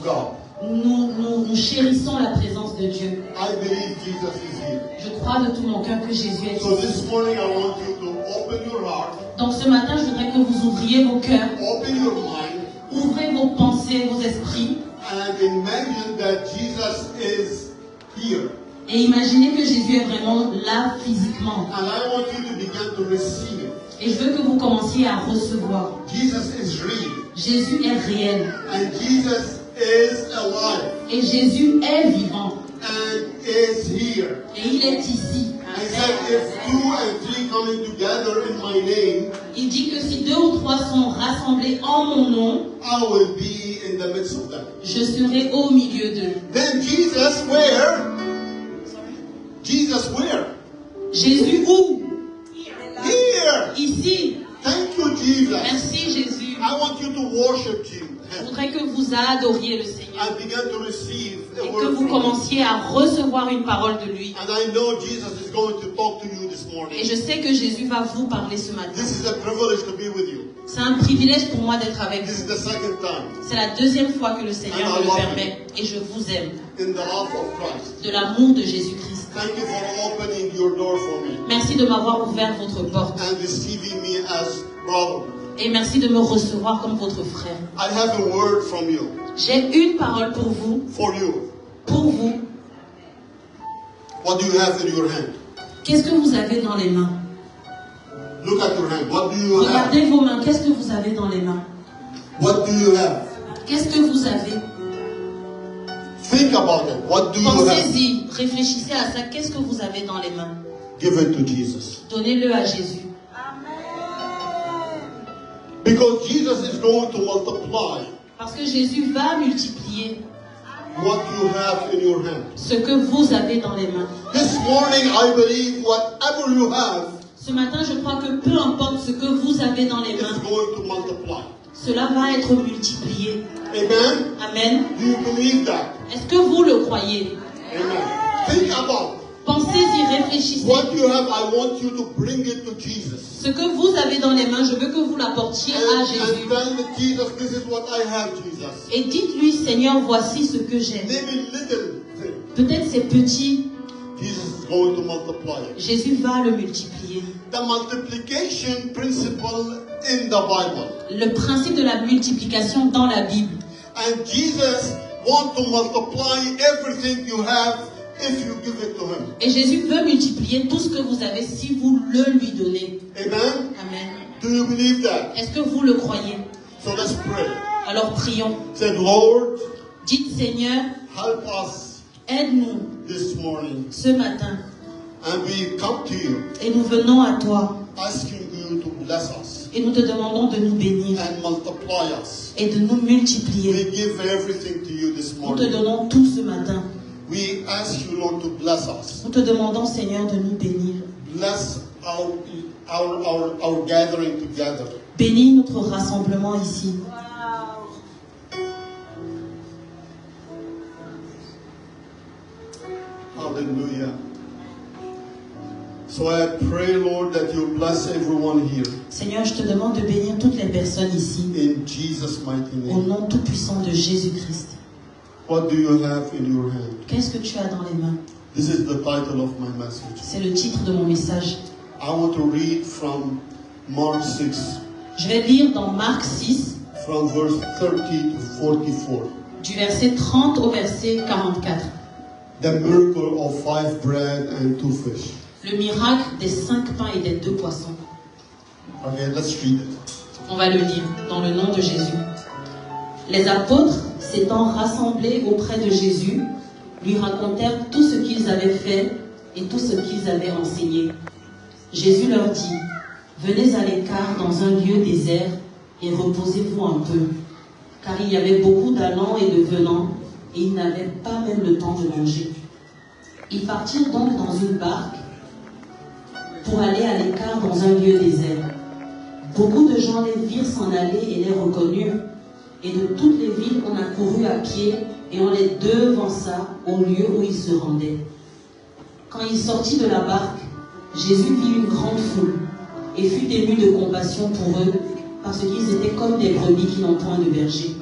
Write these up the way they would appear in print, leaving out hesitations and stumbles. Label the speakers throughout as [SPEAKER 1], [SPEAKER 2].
[SPEAKER 1] of God.
[SPEAKER 2] Nous chérissons la présence de Dieu.
[SPEAKER 1] I believe Jesus is here.
[SPEAKER 2] Je crois de tout mon cœur que Jésus est
[SPEAKER 1] So
[SPEAKER 2] ici.
[SPEAKER 1] this morning I want you to open your heart,
[SPEAKER 2] Donc ce matin, je voudrais que vous ouvriez vos cœurs,
[SPEAKER 1] open your mind,
[SPEAKER 2] ouvrez vos pensées, vos esprits,
[SPEAKER 1] and imagine that Jesus is here.
[SPEAKER 2] et imaginez que Jésus est vraiment là physiquement.
[SPEAKER 1] And I want you to begin to receive it.
[SPEAKER 2] Et je veux que vous commenciez à recevoir.
[SPEAKER 1] Jesus is real.
[SPEAKER 2] Jésus est réel.
[SPEAKER 1] And Jesus is alive.
[SPEAKER 2] Et Jésus est vivant.
[SPEAKER 1] And is here.
[SPEAKER 2] Et il est ici.
[SPEAKER 1] I said, if 2 and 3 coming together in my name,
[SPEAKER 2] Il dit que si 2 ou 3 sont rassemblés en mon nom,
[SPEAKER 1] I will be in the midst of them.
[SPEAKER 2] je serai au milieu d'eux.
[SPEAKER 1] Then Jesus where? Jesus where?
[SPEAKER 2] Jésus où?
[SPEAKER 1] Here.
[SPEAKER 2] Ici.
[SPEAKER 1] Thank you, Jesus.
[SPEAKER 2] Merci Jésus.
[SPEAKER 1] I want you to worship Him.
[SPEAKER 2] Je voudrais que vous adoriez le Seigneur.
[SPEAKER 1] And begin to receive a
[SPEAKER 2] Et que
[SPEAKER 1] word
[SPEAKER 2] vous
[SPEAKER 1] from Him.
[SPEAKER 2] commenciez à recevoir une parole de lui.
[SPEAKER 1] And I know Jesus is going to talk to you this
[SPEAKER 2] Et
[SPEAKER 1] morning.
[SPEAKER 2] je sais que Jésus va vous parler ce matin.
[SPEAKER 1] This is a privilege to be with you.
[SPEAKER 2] C'est un privilège pour moi d'être avec
[SPEAKER 1] This
[SPEAKER 2] vous.
[SPEAKER 1] is the second time
[SPEAKER 2] C'est la deuxième fois que le Seigneur me le permet. Et je vous aime.
[SPEAKER 1] in the love of Christ.
[SPEAKER 2] De l'amour de Jésus-Christ.
[SPEAKER 1] Thank you for opening your door for me
[SPEAKER 2] Merci de m'avoir ouvert votre porte.
[SPEAKER 1] and receiving me as brother.
[SPEAKER 2] Et merci de me recevoir comme votre frère.
[SPEAKER 1] I have a word from you,
[SPEAKER 2] J'ai une parole pour vous.
[SPEAKER 1] for you.
[SPEAKER 2] Pour vous.
[SPEAKER 1] What do you have in your hand?
[SPEAKER 2] Qu'est-ce que vous avez dans les mains?
[SPEAKER 1] Look at your hand. What do you have?
[SPEAKER 2] Regardez vos mains. Qu'est-ce que vous avez dans les mains?
[SPEAKER 1] What do you have?
[SPEAKER 2] Qu'est-ce que vous avez?
[SPEAKER 1] Think about it. What do you have?
[SPEAKER 2] Pensez-y. Réfléchissez à ça. Qu'est-ce que vous avez dans les mains?
[SPEAKER 1] Give it to Jesus.
[SPEAKER 2] Donnez-le à Jésus.
[SPEAKER 1] Because Jesus is going to multiply
[SPEAKER 2] Parce que Jésus va multiplier
[SPEAKER 1] what you have in your hand.
[SPEAKER 2] ce que vous avez dans les mains.
[SPEAKER 1] This morning, I believe whatever you have
[SPEAKER 2] Ce matin, je crois que peu importe ce que vous avez dans les
[SPEAKER 1] is
[SPEAKER 2] mains,
[SPEAKER 1] going to multiply.
[SPEAKER 2] cela va être multiplié.
[SPEAKER 1] Amen?
[SPEAKER 2] Amen.
[SPEAKER 1] Do you believe that?
[SPEAKER 2] Est-ce que vous le croyez?
[SPEAKER 1] Amen. Think about
[SPEAKER 2] Pensez-y, réfléchissez.
[SPEAKER 1] what you have. I want you to bring it to Jesus.
[SPEAKER 2] Ce que vous avez dans les mains, je veux que vous l'apportiez à
[SPEAKER 1] And
[SPEAKER 2] Jésus.
[SPEAKER 1] tell Jesus, this is what I have, Jesus.
[SPEAKER 2] Et dites-lui, Seigneur, voici ce que j'ai.
[SPEAKER 1] Maybe little thing.
[SPEAKER 2] Peut-être c'est petit,
[SPEAKER 1] Jesus is going to multiply it.
[SPEAKER 2] Jésus va le multiplier.
[SPEAKER 1] The multiplication principle in the Bible.
[SPEAKER 2] Le principe de la multiplication dans la Bible.
[SPEAKER 1] And Jesus wants to multiply everything you have if you give it to Him.
[SPEAKER 2] Et Jésus veut multiplier tout ce que vous avez si vous le lui donnez.
[SPEAKER 1] Amen?
[SPEAKER 2] Amen.
[SPEAKER 1] Do you believe that?
[SPEAKER 2] Est-ce que vous le croyez?
[SPEAKER 1] So let's pray.
[SPEAKER 2] Alors prions.
[SPEAKER 1] Say, Lord,
[SPEAKER 2] Dites, Seigneur,
[SPEAKER 1] help us
[SPEAKER 2] aide-nous
[SPEAKER 1] this morning.
[SPEAKER 2] ce matin.
[SPEAKER 1] And we come to you,
[SPEAKER 2] Et nous venons à toi.
[SPEAKER 1] asking you to bless us
[SPEAKER 2] Et nous te demandons de nous bénir
[SPEAKER 1] and multiply us.
[SPEAKER 2] et de nous multiplier.
[SPEAKER 1] We give everything to you this
[SPEAKER 2] Nous te
[SPEAKER 1] morning.
[SPEAKER 2] donnons tout ce matin.
[SPEAKER 1] We ask you, Lord, to bless us.
[SPEAKER 2] Nous te demandons, Seigneur, de nous bénir.
[SPEAKER 1] Bless our gathering together.
[SPEAKER 2] Bénis notre rassemblement ici.
[SPEAKER 1] Hallelujah. So I pray, Lord, that you bless everyone here.
[SPEAKER 2] Seigneur, je te demande de bénir toutes les personnes ici.
[SPEAKER 1] In Jesus' mighty
[SPEAKER 2] Au
[SPEAKER 1] name.
[SPEAKER 2] nom tout-puissant de Jésus-Christ.
[SPEAKER 1] What do you have in your hand?
[SPEAKER 2] Qu'est-ce que tu as dans les mains?
[SPEAKER 1] This is the title of my message.
[SPEAKER 2] C'est le titre de mon message.
[SPEAKER 1] I want to read from Mark 6,
[SPEAKER 2] Je vais lire dans Marc 6,
[SPEAKER 1] from verse 30 to 44.
[SPEAKER 2] du verset 30 au verset 44.
[SPEAKER 1] The miracle of 5 bread and 2 fish.
[SPEAKER 2] Le miracle des 5 pains et des 2 poissons.
[SPEAKER 1] Okay, let's read it.
[SPEAKER 2] On va le lire dans le nom de Jésus. Les apôtres, s'étant rassemblés auprès de Jésus, lui racontèrent tout ce qu'ils avaient fait et tout ce qu'ils avaient enseigné. Jésus leur dit, « Venez à l'écart dans un lieu désert et reposez-vous un peu. » Car il y avait beaucoup d'allants et de venants, et ils n'avaient pas même le temps de manger. Ils partirent donc dans une barque pour aller à l'écart dans un lieu désert. Beaucoup de gens les virent s'en aller et les reconnurent. Et de toutes les villes, on accourut à pied et on les devança au lieu où ils se rendaient. Quand il sortit de la barque, Jésus vit une grande foule et fut ému de compassion pour eux parce qu'ils étaient comme des brebis qui n'ont point de berger.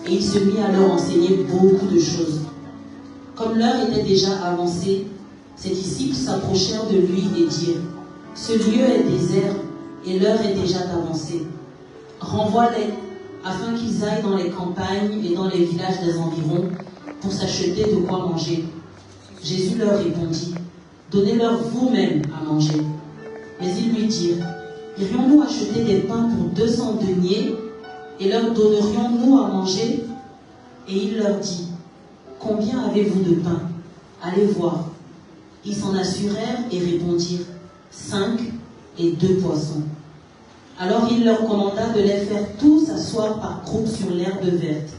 [SPEAKER 2] et il se mit à leur enseigner beaucoup de choses. Comme l'heure était déjà avancée, ses disciples s'approchèrent de lui et dirent, « Ce lieu est désert et l'heure est déjà avancée. Renvoie-les afin qu'ils aillent dans les campagnes et dans les villages des environs pour s'acheter de quoi manger. » Jésus leur répondit, « Donnez-leur vous-même à manger. » Mais ils lui dirent, « Irions-nous acheter des pains pour 200 deniers et leur donnerions-nous à manger ?» Et il leur dit, « Combien avez-vous de pain? Allez voir. » Ils s'en assurèrent et répondirent, « 5 et 2 poissons. » Alors il leur commanda de les faire tous s'asseoir par groupes sur l'herbe verte.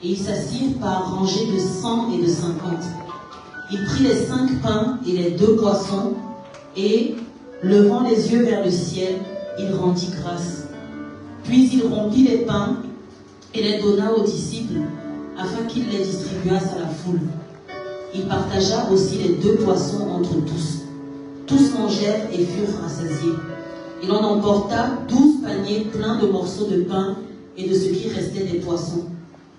[SPEAKER 2] Et ils s'assirent par rangées de 100 et de 50. Il prit les 5 pains et les 2 poissons, et, levant les yeux vers le ciel, il rendit grâce. Puis il rompit les pains et les donna aux disciples, afin qu'ils les distribuassent à la foule. Il partagea aussi les 2 poissons entre tous. Tous mangèrent et furent rassasiés. Il en emporta 12 paniers pleins de morceaux de pain et de ce qui restait des poissons.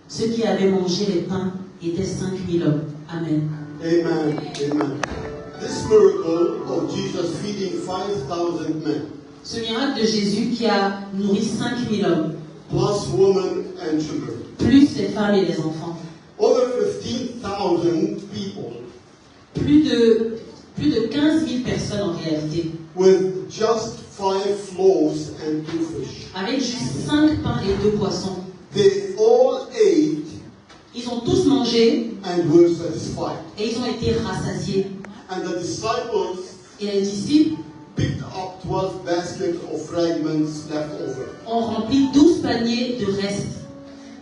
[SPEAKER 2] Ceux qui avaient mangé les pains étaient 5000 hommes. Amen.
[SPEAKER 1] Amen. Amen. This miracle of Jesus feeding 5,000 men,
[SPEAKER 2] Ce miracle de Jésus qui a nourri 5000 hommes,
[SPEAKER 1] plus women and children,
[SPEAKER 2] plus les femmes et les enfants,
[SPEAKER 1] over 15,000 people
[SPEAKER 2] plus de 15 000 personnes en réalité,
[SPEAKER 1] with just 5 loaves and 2 fish.
[SPEAKER 2] avec juste 5 pains et 2 poissons.
[SPEAKER 1] They all ate
[SPEAKER 2] Ils ont tous mangé
[SPEAKER 1] and were satisfied.
[SPEAKER 2] et ils ont été rassasiés.
[SPEAKER 1] And the disciples
[SPEAKER 2] Et les disciples
[SPEAKER 1] picked up 12 baskets of fragments left over.
[SPEAKER 2] ont rempli 12 paniers de restes.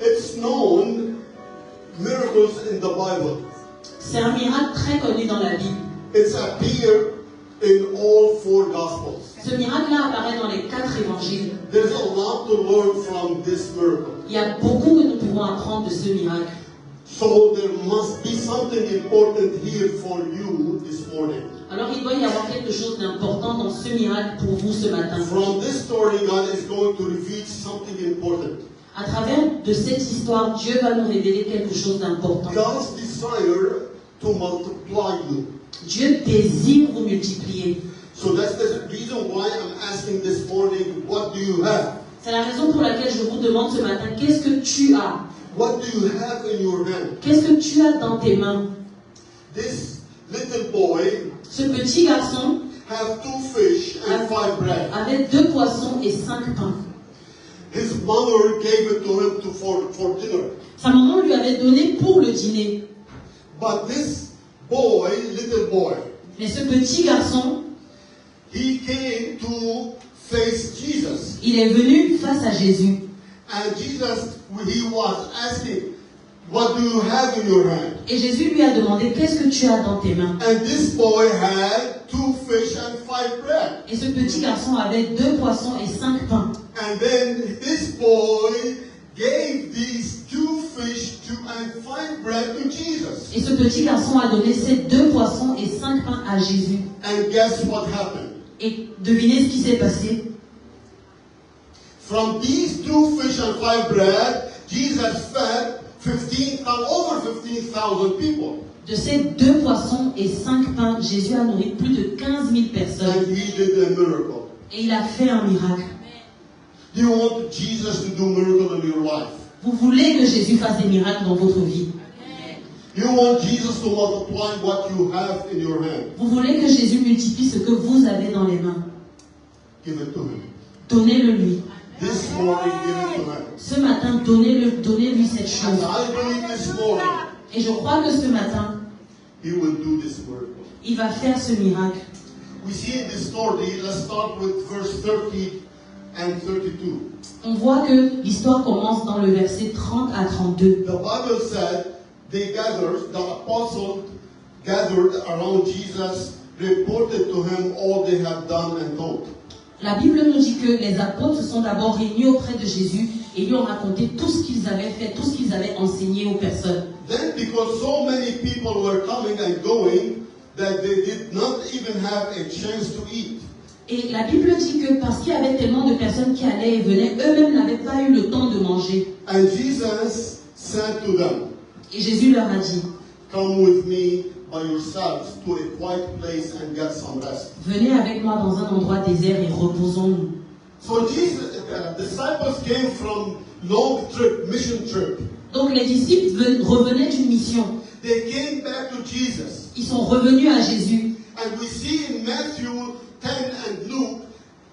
[SPEAKER 1] It's known miracles in the Bible.
[SPEAKER 2] C'est un miracle très connu dans la Bible.
[SPEAKER 1] It's appeared in all 4 Gospels.
[SPEAKER 2] Ce miracle-là apparaît dans les 4 évangiles.
[SPEAKER 1] There's a lot to learn from this miracle.
[SPEAKER 2] Il y a beaucoup que nous pouvons apprendre de ce miracle.
[SPEAKER 1] So there must be something important here for you this morning.
[SPEAKER 2] Alors il doit y avoir quelque chose d'important dans ce miracle pour vous ce matin.
[SPEAKER 1] From this story, God is going to reveal something important.
[SPEAKER 2] À travers de cette histoire, Dieu va nous révéler quelque chose d'important.
[SPEAKER 1] God's desire to multiply you.
[SPEAKER 2] Dieu désire vous multiplier.
[SPEAKER 1] So that's the reason why I'm asking this morning, what do you have?
[SPEAKER 2] C'est la raison pour laquelle je vous demande ce matin, qu'est-ce que tu as?
[SPEAKER 1] What do you have in your hand?
[SPEAKER 2] Qu'est-ce que tu as dans tes mains?
[SPEAKER 1] This little boy
[SPEAKER 2] Ce petit garçon
[SPEAKER 1] have 2 fish and 5 bread.
[SPEAKER 2] avait 2 poissons et 5 pains.
[SPEAKER 1] His mother gave it to him for dinner.
[SPEAKER 2] Sa maman lui avait donné pour le dîner.
[SPEAKER 1] But this boy, little boy,
[SPEAKER 2] Mais ce petit garçon,
[SPEAKER 1] he came to face Jesus.
[SPEAKER 2] il est venu face à Jésus.
[SPEAKER 1] And Jesus, he was asking, what do you have in your hand?
[SPEAKER 2] Et Jésus lui a demandé, qu'est-ce que tu as dans tes mains?
[SPEAKER 1] And this boy had 2 fish and 5 bread.
[SPEAKER 2] Et ce petit garçon avait 2 poissons et 5 pains.
[SPEAKER 1] And then this boy gave these 2 fish and 5 bread to Jesus.
[SPEAKER 2] Et ce petit garçon a donné ces 2 poissons et 5 pains à Jésus.
[SPEAKER 1] And guess what happened?
[SPEAKER 2] Et devinez ce qui s'est passé?
[SPEAKER 1] From these 2 fish and 5 bread, Jesus fed over 15,000 people.
[SPEAKER 2] De ces 2 poissons et 5 pains, Jésus a nourri plus de 15 000 personnes.
[SPEAKER 1] And he did a miracle.
[SPEAKER 2] Et il a fait un miracle.
[SPEAKER 1] Do you want Jesus to do miracle in your life?
[SPEAKER 2] Vous voulez que Jésus fasse des miracles dans votre vie?
[SPEAKER 1] You want Jesus to multiply what you have in your hand?
[SPEAKER 2] Vous voulez que Jésus multiplie ce que vous avez dans les mains?
[SPEAKER 1] Give it to him.
[SPEAKER 2] Donnez-le lui.
[SPEAKER 1] This morning, give it to him.
[SPEAKER 2] Ce matin, donnez-lui cette chose.
[SPEAKER 1] And I believe this morning,
[SPEAKER 2] Et je crois que ce matin,
[SPEAKER 1] he will do this miracle.
[SPEAKER 2] il va faire ce miracle.
[SPEAKER 1] We see in this story, let's start with verse 30 and 32.
[SPEAKER 2] On voit que l'histoire commence dans le verset 30 à 32.
[SPEAKER 1] The Bible said, the apostles gathered around Jesus, reported to him all they had done and told.
[SPEAKER 2] La Bible nous dit que les apôtres se sont d'abord réunis auprès de Jésus et lui ont raconté tout ce qu'ils avaient fait, tout ce qu'ils avaient enseigné aux personnes.
[SPEAKER 1] Then, because so many people were coming and going, that they did not even have a chance to eat.
[SPEAKER 2] Et la Bible dit que parce qu'il y avait tellement de personnes qui allaient et venaient, eux-mêmes n'avaient pas eu le temps de manger.
[SPEAKER 1] And Jesus said to them,
[SPEAKER 2] Et Jésus leur a dit,
[SPEAKER 1] come with me by yourselves to a quiet place and get some rest.
[SPEAKER 2] venez avec moi dans un endroit désert et reposons-nous.
[SPEAKER 1] So Jesus, disciples came from long trip, mission trip.
[SPEAKER 2] Donc les disciples revenaient d'une mission.
[SPEAKER 1] They came back to Jesus.
[SPEAKER 2] Ils sont revenus à Jésus.
[SPEAKER 1] And we see in Matthew 10 and Luke,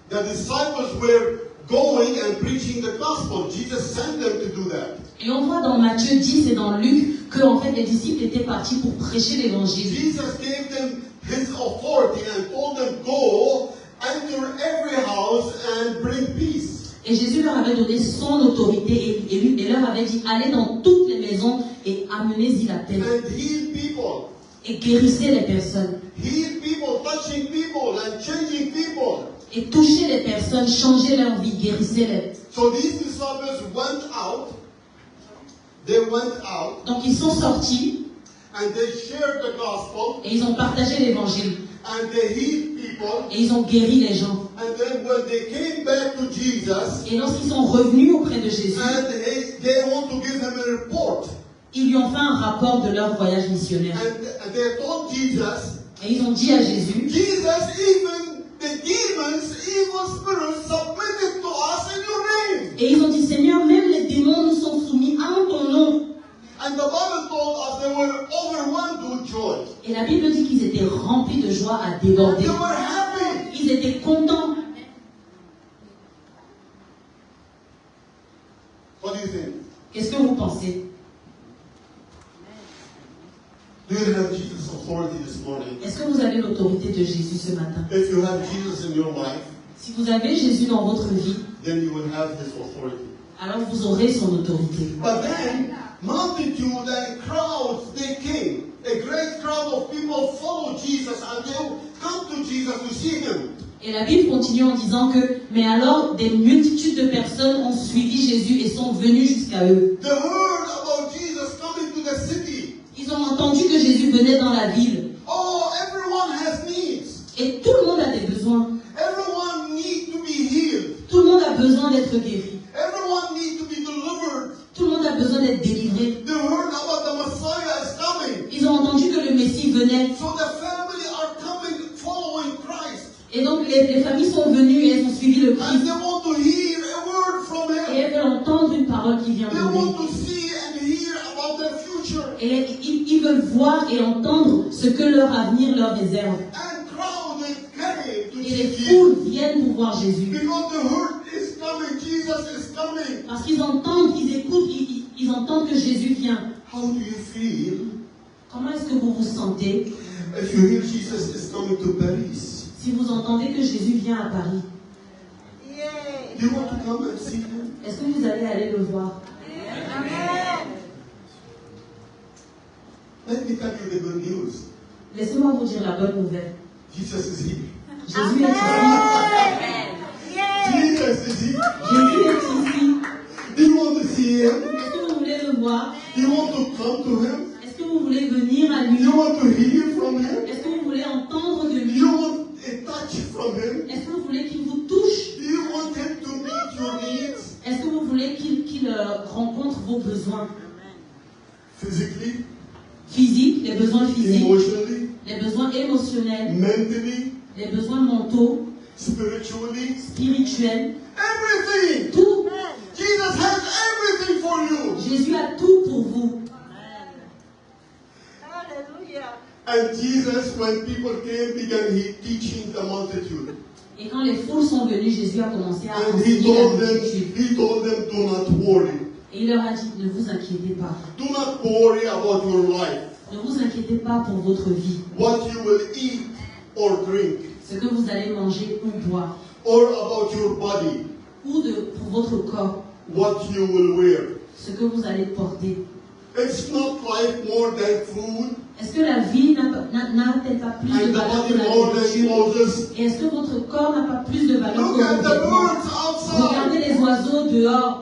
[SPEAKER 1] the disciples were going and preaching the gospel. Jesus sent them to do that.
[SPEAKER 2] Et on voit dans Matthieu 10 et dans Luc que en fait les disciples étaient partis pour prêcher l'évangile.
[SPEAKER 1] Jesus gave them his authority and told them, go, enter every house and bring peace.
[SPEAKER 2] Et Jésus leur avait donné son autorité et leur avait dit, allez dans toutes les maisons et amenez-y la paix.
[SPEAKER 1] And heal people.
[SPEAKER 2] Et guérissez les personnes.
[SPEAKER 1] Heal people, touching people and changing people.
[SPEAKER 2] Et touchez les personnes, changez leur vie, guérissez-les.
[SPEAKER 1] So these disciples went out. They went out
[SPEAKER 2] Donc ils sont sortis
[SPEAKER 1] and they shared the gospel
[SPEAKER 2] et ils ont partagé l'évangile.
[SPEAKER 1] and they healed people.
[SPEAKER 2] Et ils ont guéri les gens.
[SPEAKER 1] And then when they came back to Jesus
[SPEAKER 2] Et lorsqu'ils sont revenus auprès de Jésus,
[SPEAKER 1] and they want to give him a report.
[SPEAKER 2] ils lui ont fait un rapport de leur voyage missionnaire.
[SPEAKER 1] And they told Jesus,
[SPEAKER 2] Et ils ont dit à Jésus,
[SPEAKER 1] Jesus, even the demons, evil spirits submitted to us in your name.
[SPEAKER 2] et ils ont dit, Seigneur, même les démons nous sont soumis à ton nom.
[SPEAKER 1] And the Bible told us they were overwhelmed with joy.
[SPEAKER 2] Et la Bible dit qu'ils étaient remplis de joie à déborder.
[SPEAKER 1] They were happy.
[SPEAKER 2] Ils étaient contents.
[SPEAKER 1] What do you think?
[SPEAKER 2] Qu'est-ce que vous pensez?
[SPEAKER 1] Do you have Jesus' authority this morning?
[SPEAKER 2] Est-ce que vous avez l'autorité de Jésus ce matin?
[SPEAKER 1] If you have Jesus in your life,
[SPEAKER 2] Si vous avez Jésus dans votre vie,
[SPEAKER 1] then you will have his authority.
[SPEAKER 2] alors vous aurez son autorité.
[SPEAKER 1] But then, multitude and crowds, they came. A great crowd of people followed Jesus and they come to Jesus to see him.
[SPEAKER 2] Et la Bible continue en disant que, mais alors des multitudes de personnes ont suivi Jésus et sont venues jusqu'à eux.
[SPEAKER 1] They heard about Jesus coming to the city.
[SPEAKER 2] Ils ont entendu que Jésus venait dans la ville.
[SPEAKER 1] Oh, everyone has needs.
[SPEAKER 2] Et tout le monde a des besoins.
[SPEAKER 1] Everyone needs to be healed.
[SPEAKER 2] Tout le monde a besoin d'être guéri.
[SPEAKER 1] Everyone needs to be delivered.
[SPEAKER 2] Tout le monde a besoin d'être délivré.
[SPEAKER 1] They heard about the Messiah is coming.
[SPEAKER 2] Ils ont entendu que le Messie venait.
[SPEAKER 1] So the family are coming, following Christ.
[SPEAKER 2] Et donc les familles sont venues et elles ont suivi le
[SPEAKER 1] And
[SPEAKER 2] Christ.
[SPEAKER 1] they want to hear a word from
[SPEAKER 2] Et
[SPEAKER 1] him.
[SPEAKER 2] elles veulent entendre une parole qui vient de
[SPEAKER 1] They
[SPEAKER 2] lui.
[SPEAKER 1] want to see and hear about their future.
[SPEAKER 2] Et ils veulent voir et entendre ce que leur avenir leur réserve.
[SPEAKER 1] And crowds came to
[SPEAKER 2] Et les
[SPEAKER 1] see
[SPEAKER 2] foules
[SPEAKER 1] Jesus.
[SPEAKER 2] viennent pour voir Jésus.
[SPEAKER 1] Because the word is coming, Jesus is coming.
[SPEAKER 2] Parce qu'ils entendent, ils écoutent, ils entendent que Jésus vient.
[SPEAKER 1] How do you feel
[SPEAKER 2] Comment est-ce que vous vous sentez
[SPEAKER 1] if you hear Jesus is coming to Paris?
[SPEAKER 2] si vous entendez que Jésus vient à Paris?
[SPEAKER 1] Do you want to come and see him?
[SPEAKER 2] Est-ce que vous allez aller le voir?
[SPEAKER 1] Let me tell you the good news.
[SPEAKER 2] Laissez-moi vous dire la bonne nouvelle.
[SPEAKER 1] Jesus is here.
[SPEAKER 2] Jésus est ici.
[SPEAKER 1] Jesus is here.
[SPEAKER 2] Jésus est ici.
[SPEAKER 1] Do you want to see him?
[SPEAKER 2] Est-ce que vous voulez le voir?
[SPEAKER 1] Do you want to come to him?
[SPEAKER 2] Est-ce que vous voulez venir à
[SPEAKER 1] Do
[SPEAKER 2] lui?
[SPEAKER 1] you want to hear from him?
[SPEAKER 2] Est-ce que vous voulez entendre de
[SPEAKER 1] Do
[SPEAKER 2] lui?
[SPEAKER 1] you want a touch from him?
[SPEAKER 2] Est-ce que vous voulez qu'il vous touche?
[SPEAKER 1] Do you want him to meet your needs?
[SPEAKER 2] Est-ce que vous voulez qu'il rencontre vos besoins
[SPEAKER 1] Physically,
[SPEAKER 2] physiques, les besoins physiques,
[SPEAKER 1] emotionally,
[SPEAKER 2] les besoins émotionnels,
[SPEAKER 1] mentally,
[SPEAKER 2] les besoins mentaux,
[SPEAKER 1] spiritually,
[SPEAKER 2] spirituels,
[SPEAKER 1] everything.
[SPEAKER 2] tout?
[SPEAKER 1] Jesus has everything for you.
[SPEAKER 2] Jésus a tout pour vous.
[SPEAKER 1] And Jesus, when people came, began teaching the multitude.
[SPEAKER 2] Et quand les foules sont venues, Jésus a commencé à
[SPEAKER 1] And he
[SPEAKER 2] enseigner la
[SPEAKER 1] told
[SPEAKER 2] multitude.
[SPEAKER 1] them, do not worry.
[SPEAKER 2] Et il leur a dit, ne vous inquiétez pas.
[SPEAKER 1] Do not worry about your life,
[SPEAKER 2] Ne vous inquiétez pas pour votre vie.
[SPEAKER 1] what you will eat or drink,
[SPEAKER 2] Ce que vous allez manger ou boire.
[SPEAKER 1] or about your body,
[SPEAKER 2] Ou pour votre corps.
[SPEAKER 1] what you will wear.
[SPEAKER 2] Ce que vous allez porter.
[SPEAKER 1] It's not life more than food,
[SPEAKER 2] Est-ce que la vie n'a-t-elle pas plus de
[SPEAKER 1] and the
[SPEAKER 2] valeur que
[SPEAKER 1] body
[SPEAKER 2] la
[SPEAKER 1] more than
[SPEAKER 2] nourriture?
[SPEAKER 1] clothes.
[SPEAKER 2] Et est-ce que votre corps n'a pas plus de valeur
[SPEAKER 1] Look
[SPEAKER 2] que
[SPEAKER 1] at
[SPEAKER 2] vos
[SPEAKER 1] the
[SPEAKER 2] vêtements?
[SPEAKER 1] birds
[SPEAKER 2] Regardez
[SPEAKER 1] outside,
[SPEAKER 2] les oiseaux dehors.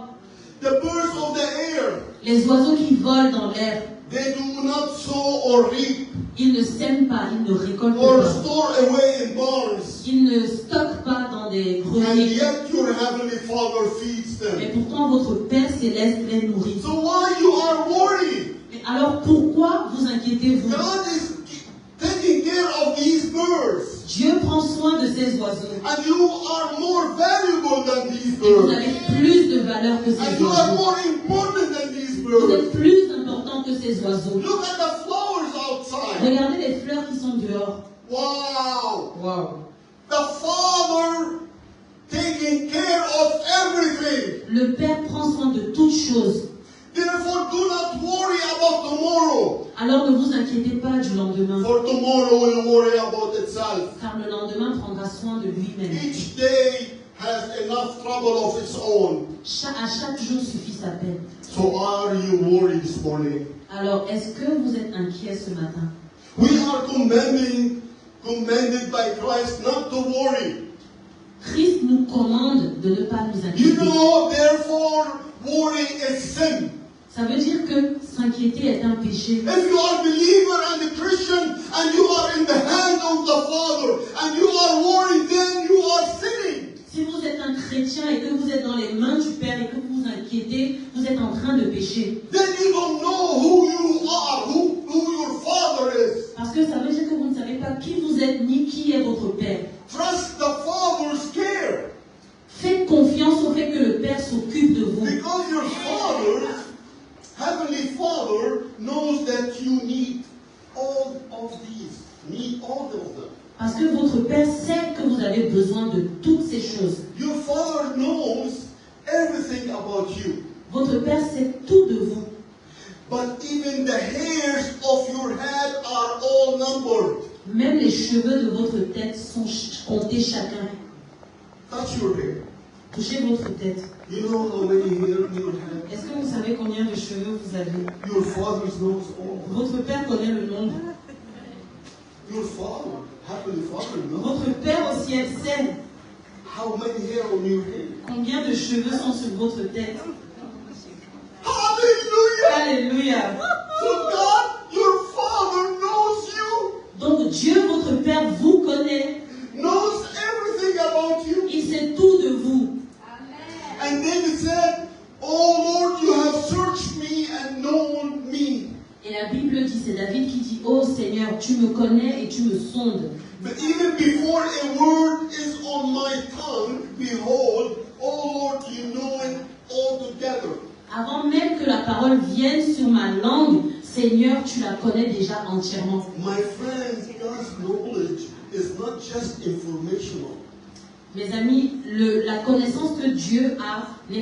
[SPEAKER 1] the birds of the air.
[SPEAKER 2] Les oiseaux qui volent dans l'air.
[SPEAKER 1] They do not sow or reap
[SPEAKER 2] Ils ne sèment pas, ils ne récoltent
[SPEAKER 1] or
[SPEAKER 2] pas.
[SPEAKER 1] store away in barns.
[SPEAKER 2] Ils ne stockent pas dans des
[SPEAKER 1] and
[SPEAKER 2] greniers.
[SPEAKER 1] yet your heavenly Father feeds
[SPEAKER 2] Mais
[SPEAKER 1] them.
[SPEAKER 2] pourtant, votre Père céleste les nourrit.
[SPEAKER 1] So why you are worried?
[SPEAKER 2] Mais alors, pourquoi vous inquiétez-vous?
[SPEAKER 1] God is taking care of these birds,
[SPEAKER 2] Dieu prend soin de ces oiseaux.
[SPEAKER 1] and you are more valuable than these
[SPEAKER 2] Et vous
[SPEAKER 1] birds,
[SPEAKER 2] avez plus de valeur que
[SPEAKER 1] and
[SPEAKER 2] ces
[SPEAKER 1] you are
[SPEAKER 2] oiseaux.
[SPEAKER 1] more important than these
[SPEAKER 2] Vous
[SPEAKER 1] birds.
[SPEAKER 2] êtes plus important que ces oiseaux.
[SPEAKER 1] Look at the flowers outside.
[SPEAKER 2] Regardez les fleurs qui sont dehors.
[SPEAKER 1] Wow!
[SPEAKER 2] Wow.
[SPEAKER 1] The Father taking care of everything.
[SPEAKER 2] Le Père prend soin de toutes choses.
[SPEAKER 1] Therefore, do not worry about tomorrow,
[SPEAKER 2] Alors ne vous inquiétez pas du lendemain,
[SPEAKER 1] for tomorrow will worry about itself.
[SPEAKER 2] car le lendemain prendra soin de lui-même.
[SPEAKER 1] Each day has enough trouble of its own.
[SPEAKER 2] À chaque jour suffit sa peine.
[SPEAKER 1] So are you worried this morning?
[SPEAKER 2] Alors, est-ce que vous êtes inquiet ce matin?
[SPEAKER 1] We are commanded by Christ not to worry.
[SPEAKER 2] Christ nous commande de ne pas nous
[SPEAKER 1] You
[SPEAKER 2] inquiéter.
[SPEAKER 1] know, therefore, worry is sin.
[SPEAKER 2] Ça veut dire que s'inquiéter est un péché.
[SPEAKER 1] If you are a believer and a Christian and you are in the hand of the Father and you are worried, then you are sinning.
[SPEAKER 2] Si vous êtes un chrétien et que vous êtes dans les mains du Père et que vous vous inquiétez, vous êtes en train de pécher.
[SPEAKER 1] Then you don't know who you are, who your Father is.
[SPEAKER 2] Parce que ça veut dire que vous ne savez pas qui vous êtes ni qui est votre Père.
[SPEAKER 1] Trust the Father's care.
[SPEAKER 2] Faites confiance au fait que le Père s'occupe de vous.
[SPEAKER 1] Because your Father, Heavenly Father, knows that you need all of these. Need all of them.
[SPEAKER 2] Parce que votre Père sait que vous avez besoin de toutes ces choses.
[SPEAKER 1] Your Father knows everything about you.
[SPEAKER 2] Votre Père sait tout de vous.
[SPEAKER 1] But even the hairs of your head are all numbered.
[SPEAKER 2] Même les cheveux de votre tête sont comptés chacun.
[SPEAKER 1] Touch your hair.
[SPEAKER 2] Touchez votre tête.
[SPEAKER 1] You know how many hairs in your head?
[SPEAKER 2] Est-ce que vous savez combien de cheveux vous avez?
[SPEAKER 1] Your Father knows all.
[SPEAKER 2] Votre Père connaît le nombre.
[SPEAKER 1] Your Father, Heavenly Father, knows
[SPEAKER 2] Votre Père au ciel sait
[SPEAKER 1] how many hairs on your head.
[SPEAKER 2] combien de cheveux sont sur votre tête.
[SPEAKER 1] Hallelujah!
[SPEAKER 2] Alléluia.
[SPEAKER 1] So God, your Father knows you,
[SPEAKER 2] Donc Dieu, votre Père, vous connaît.
[SPEAKER 1] knows everything about you.
[SPEAKER 2] Il sait tout de vous.
[SPEAKER 1] And David said, "Oh Lord, you have searched me and known me."
[SPEAKER 2] Et la Bible dit, c'est David qui dit, oh Seigneur, tu me connais et tu me sondes.
[SPEAKER 1] But even before a word is on my tongue, behold, oh Lord, you know it altogether.
[SPEAKER 2] Avant même que la parole vienne sur ma langue, Seigneur, tu la connais déjà entièrement.
[SPEAKER 1] My friends, God's knowledge is not just informational.
[SPEAKER 2] Mes amis, la connaissance que Dieu a c'est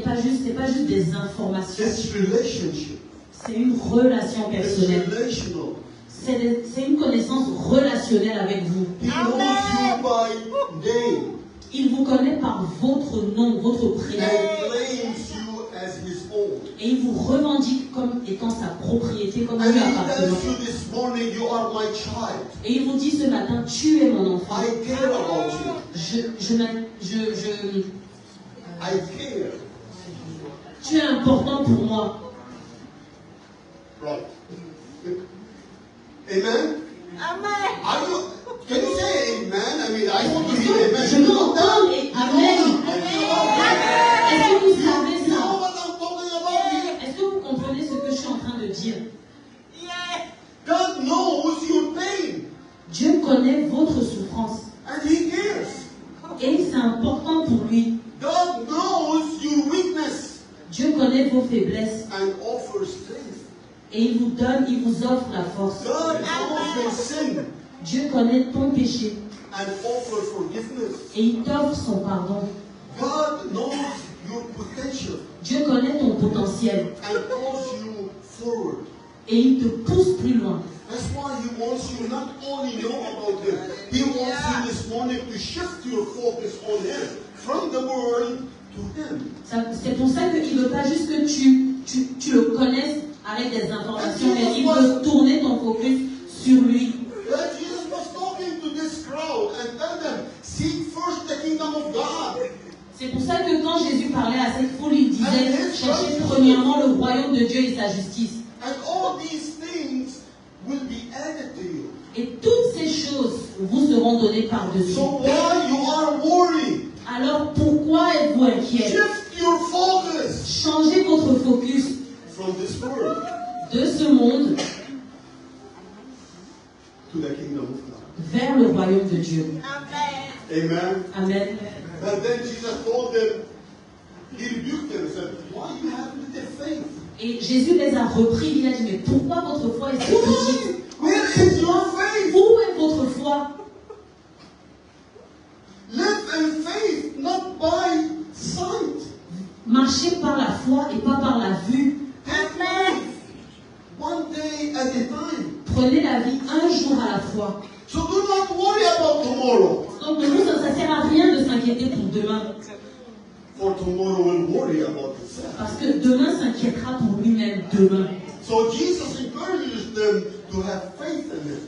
[SPEAKER 2] pas juste des informations.
[SPEAKER 1] It's relationship.
[SPEAKER 2] C'est une relation
[SPEAKER 1] It's
[SPEAKER 2] personnelle.
[SPEAKER 1] relational.
[SPEAKER 2] C'est une connaissance relationnelle avec vous.
[SPEAKER 1] He knows you by name
[SPEAKER 2] Il vous connaît par votre nom, votre prénom.
[SPEAKER 1] and claims you as his own.
[SPEAKER 2] Et il vous revendique comme étant sa propriété, comme
[SPEAKER 1] And
[SPEAKER 2] lui
[SPEAKER 1] he
[SPEAKER 2] appartenant.
[SPEAKER 1] tells you this morning, you are my child.
[SPEAKER 2] Et il vous dit ce matin, tu es mon enfant.
[SPEAKER 1] I care about you. I care.
[SPEAKER 2] Tu es important pour moi.
[SPEAKER 1] Right. Amen?
[SPEAKER 3] Amen.
[SPEAKER 1] Are you, can you say amen? I mean, I want to hear amen.
[SPEAKER 2] Je veux entendre et Amen. Est-ce que vous savez
[SPEAKER 1] You know
[SPEAKER 2] ça?
[SPEAKER 1] what I'm talking about here?
[SPEAKER 2] Est-ce que vous comprenez ce que je suis en train de dire?
[SPEAKER 1] God knows your pain.
[SPEAKER 2] Dieu connaît votre souffrance.
[SPEAKER 1] And he cares.
[SPEAKER 2] Et c'est important pour lui.
[SPEAKER 1] God knows your weakness
[SPEAKER 2] Dieu connaît vos faiblesses.
[SPEAKER 1] and offers strength.
[SPEAKER 2] Et il vous offre la force.
[SPEAKER 1] God knows your sin
[SPEAKER 2] Dieu connaît ton péché.
[SPEAKER 1] and offers forgiveness.
[SPEAKER 2] Et il t'offre son pardon.
[SPEAKER 1] God knows your potential
[SPEAKER 2] Dieu connaît ton potentiel.
[SPEAKER 1] and calls you forward.
[SPEAKER 2] Et il te pousse plus loin.
[SPEAKER 1] That's why he wants you not only know about him, he wants you this morning to shift your focus on him, from the world to him.
[SPEAKER 2] C'est pour ça qu'il ne veut pas juste que tu le connaisses avec des informations, mais il veut tourner ton focus sur lui.
[SPEAKER 1] That Jesus was talking to this crowd and tell them, seek first the kingdom of God.
[SPEAKER 2] C'est pour ça que quand Jésus parlait à cette foule, il disait, cherchez premièrement le royaume de Dieu et sa justice.
[SPEAKER 1] And all these things will be added to you.
[SPEAKER 2] Et toutes ces choses vous seront données par-dessus.
[SPEAKER 1] So why you are worried?
[SPEAKER 2] alors pourquoi êtes-vous inquiet?
[SPEAKER 1] Shift your focus
[SPEAKER 2] Changez votre focus
[SPEAKER 1] from this world
[SPEAKER 2] de ce monde
[SPEAKER 1] to the kingdom of God.
[SPEAKER 2] vers le royaume de Dieu.
[SPEAKER 1] Amen.
[SPEAKER 2] Amen.
[SPEAKER 1] And then Jesus told them, he rebuked them and said, why you have little faith?
[SPEAKER 2] Et Jésus les a repris, il a dit, mais pourquoi votre foi est si petite?
[SPEAKER 1] Where is your faith?
[SPEAKER 2] Où est votre foi?
[SPEAKER 1] Live in faith, not by sight.
[SPEAKER 2] Marchez par la foi et pas par la vue.
[SPEAKER 1] Have faith. One day at a time.
[SPEAKER 2] Prenez la vie un jour à la fois.
[SPEAKER 1] So do not worry about tomorrow.
[SPEAKER 2] Donc pour nous, ça ne sert à rien de s'inquiéter pour demain.
[SPEAKER 1] For tomorrow will worry about itself.
[SPEAKER 2] Parce que demain s'inquiétera pour lui-même demain.
[SPEAKER 1] So Jesus encourages them to have faith in him.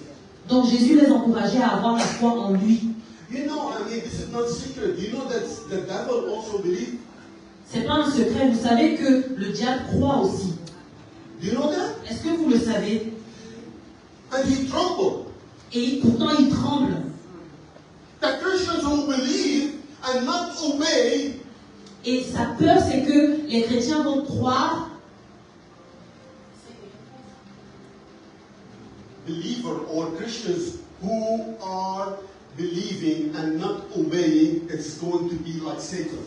[SPEAKER 2] Donc Jésus les encourageait à avoir la foi en lui.
[SPEAKER 1] You know, I mean, this is not secret. You know that the devil also believes.
[SPEAKER 2] C'est pas un secret, vous savez que le diable croit aussi.
[SPEAKER 1] Do you know that?
[SPEAKER 2] Est-ce que vous le savez?
[SPEAKER 1] And he trembled.
[SPEAKER 2] Et pourtant il tremble.
[SPEAKER 1] The Christians who believe and not obey.
[SPEAKER 2] Et sa peur, c'est que les chrétiens vont croire.
[SPEAKER 1] Believer or Christians who are believing and not obeying, it's going to be like Satan.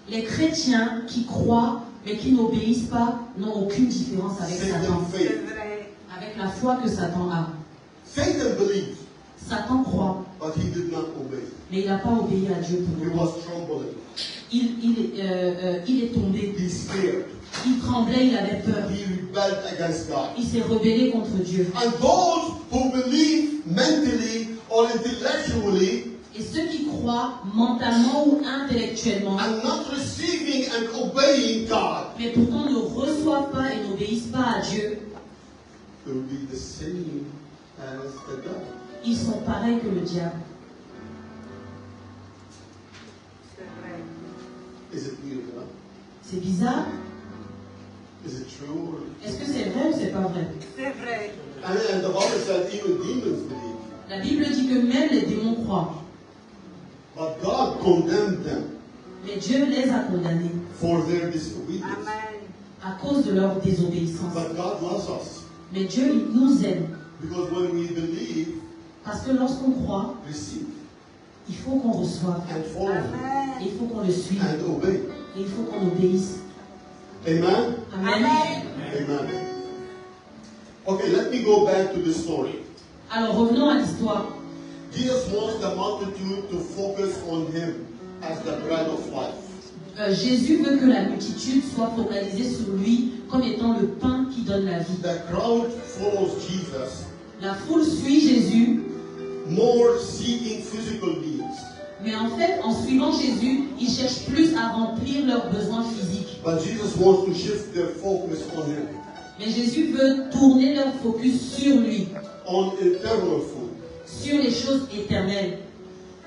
[SPEAKER 2] Les chrétiens qui croient mais qui n'obéissent pas n'ont aucune différence avec
[SPEAKER 1] Satan
[SPEAKER 2] Satan.
[SPEAKER 1] faith.
[SPEAKER 2] Avec la foi que Satan a.
[SPEAKER 1] Satan believed,
[SPEAKER 2] Satan croit,
[SPEAKER 1] but he did not obey.
[SPEAKER 2] mais il n'a pas obéi à Dieu pour
[SPEAKER 1] He
[SPEAKER 2] nous.
[SPEAKER 1] was trembling.
[SPEAKER 2] Il est tombé.
[SPEAKER 1] He scared.
[SPEAKER 2] Il tremblait, il avait peur.
[SPEAKER 1] He rebelled against God.
[SPEAKER 2] Il s'est rebellé contre Dieu.
[SPEAKER 1] And those who believe mentally or intellectually
[SPEAKER 2] Et ceux qui croient mentalement ou intellectuellement,
[SPEAKER 1] and not receiving and obeying God,
[SPEAKER 2] mais pourtant ne reçoivent pas et n'obéissent pas à Dieu,
[SPEAKER 1] they will be the same as the devil.
[SPEAKER 2] ils sont pareils que le diable.
[SPEAKER 1] Is it weird, huh?
[SPEAKER 2] C'est bizarre.
[SPEAKER 1] Is it true? Or...
[SPEAKER 2] Est-ce que c'est vrai ou c'est pas vrai?
[SPEAKER 1] And the Bible said even demons believe.
[SPEAKER 2] La Bible dit que même les démons croient.
[SPEAKER 1] But God condemned them
[SPEAKER 2] Mais Dieu les a condamnés
[SPEAKER 1] for their disobedience.
[SPEAKER 2] à cause de leur désobéissance.
[SPEAKER 1] But God loves us.
[SPEAKER 2] Mais Dieu, il nous aime.
[SPEAKER 1] Because when we believe,
[SPEAKER 2] Parce que lorsqu'on croit,
[SPEAKER 1] receive,
[SPEAKER 2] il faut qu'on reçoive.
[SPEAKER 1] and follow,
[SPEAKER 2] Et il faut qu'on le suive.
[SPEAKER 1] and obey.
[SPEAKER 2] Et il faut qu'on obéisse.
[SPEAKER 1] Amen?
[SPEAKER 2] Amen.
[SPEAKER 1] Amen. Okay, let me go back to the story.
[SPEAKER 2] Alors revenons à l'histoire.
[SPEAKER 1] Jesus wants the multitude to focus on him as the bread of life.
[SPEAKER 2] Jésus veut que la multitude soit focalisée sur lui comme étant le pain qui donne la vie.
[SPEAKER 1] The crowd follows Jesus
[SPEAKER 2] La foule suit Jésus,
[SPEAKER 1] more seeking physical needs.
[SPEAKER 2] mais en fait, en suivant Jésus, ils cherchent plus à remplir leurs besoins physiques.
[SPEAKER 1] But Jesus wants to shift their focus on him,
[SPEAKER 2] Mais Jésus veut tourner leur focus sur lui,
[SPEAKER 1] on eternal food.
[SPEAKER 2] sur les choses éternelles.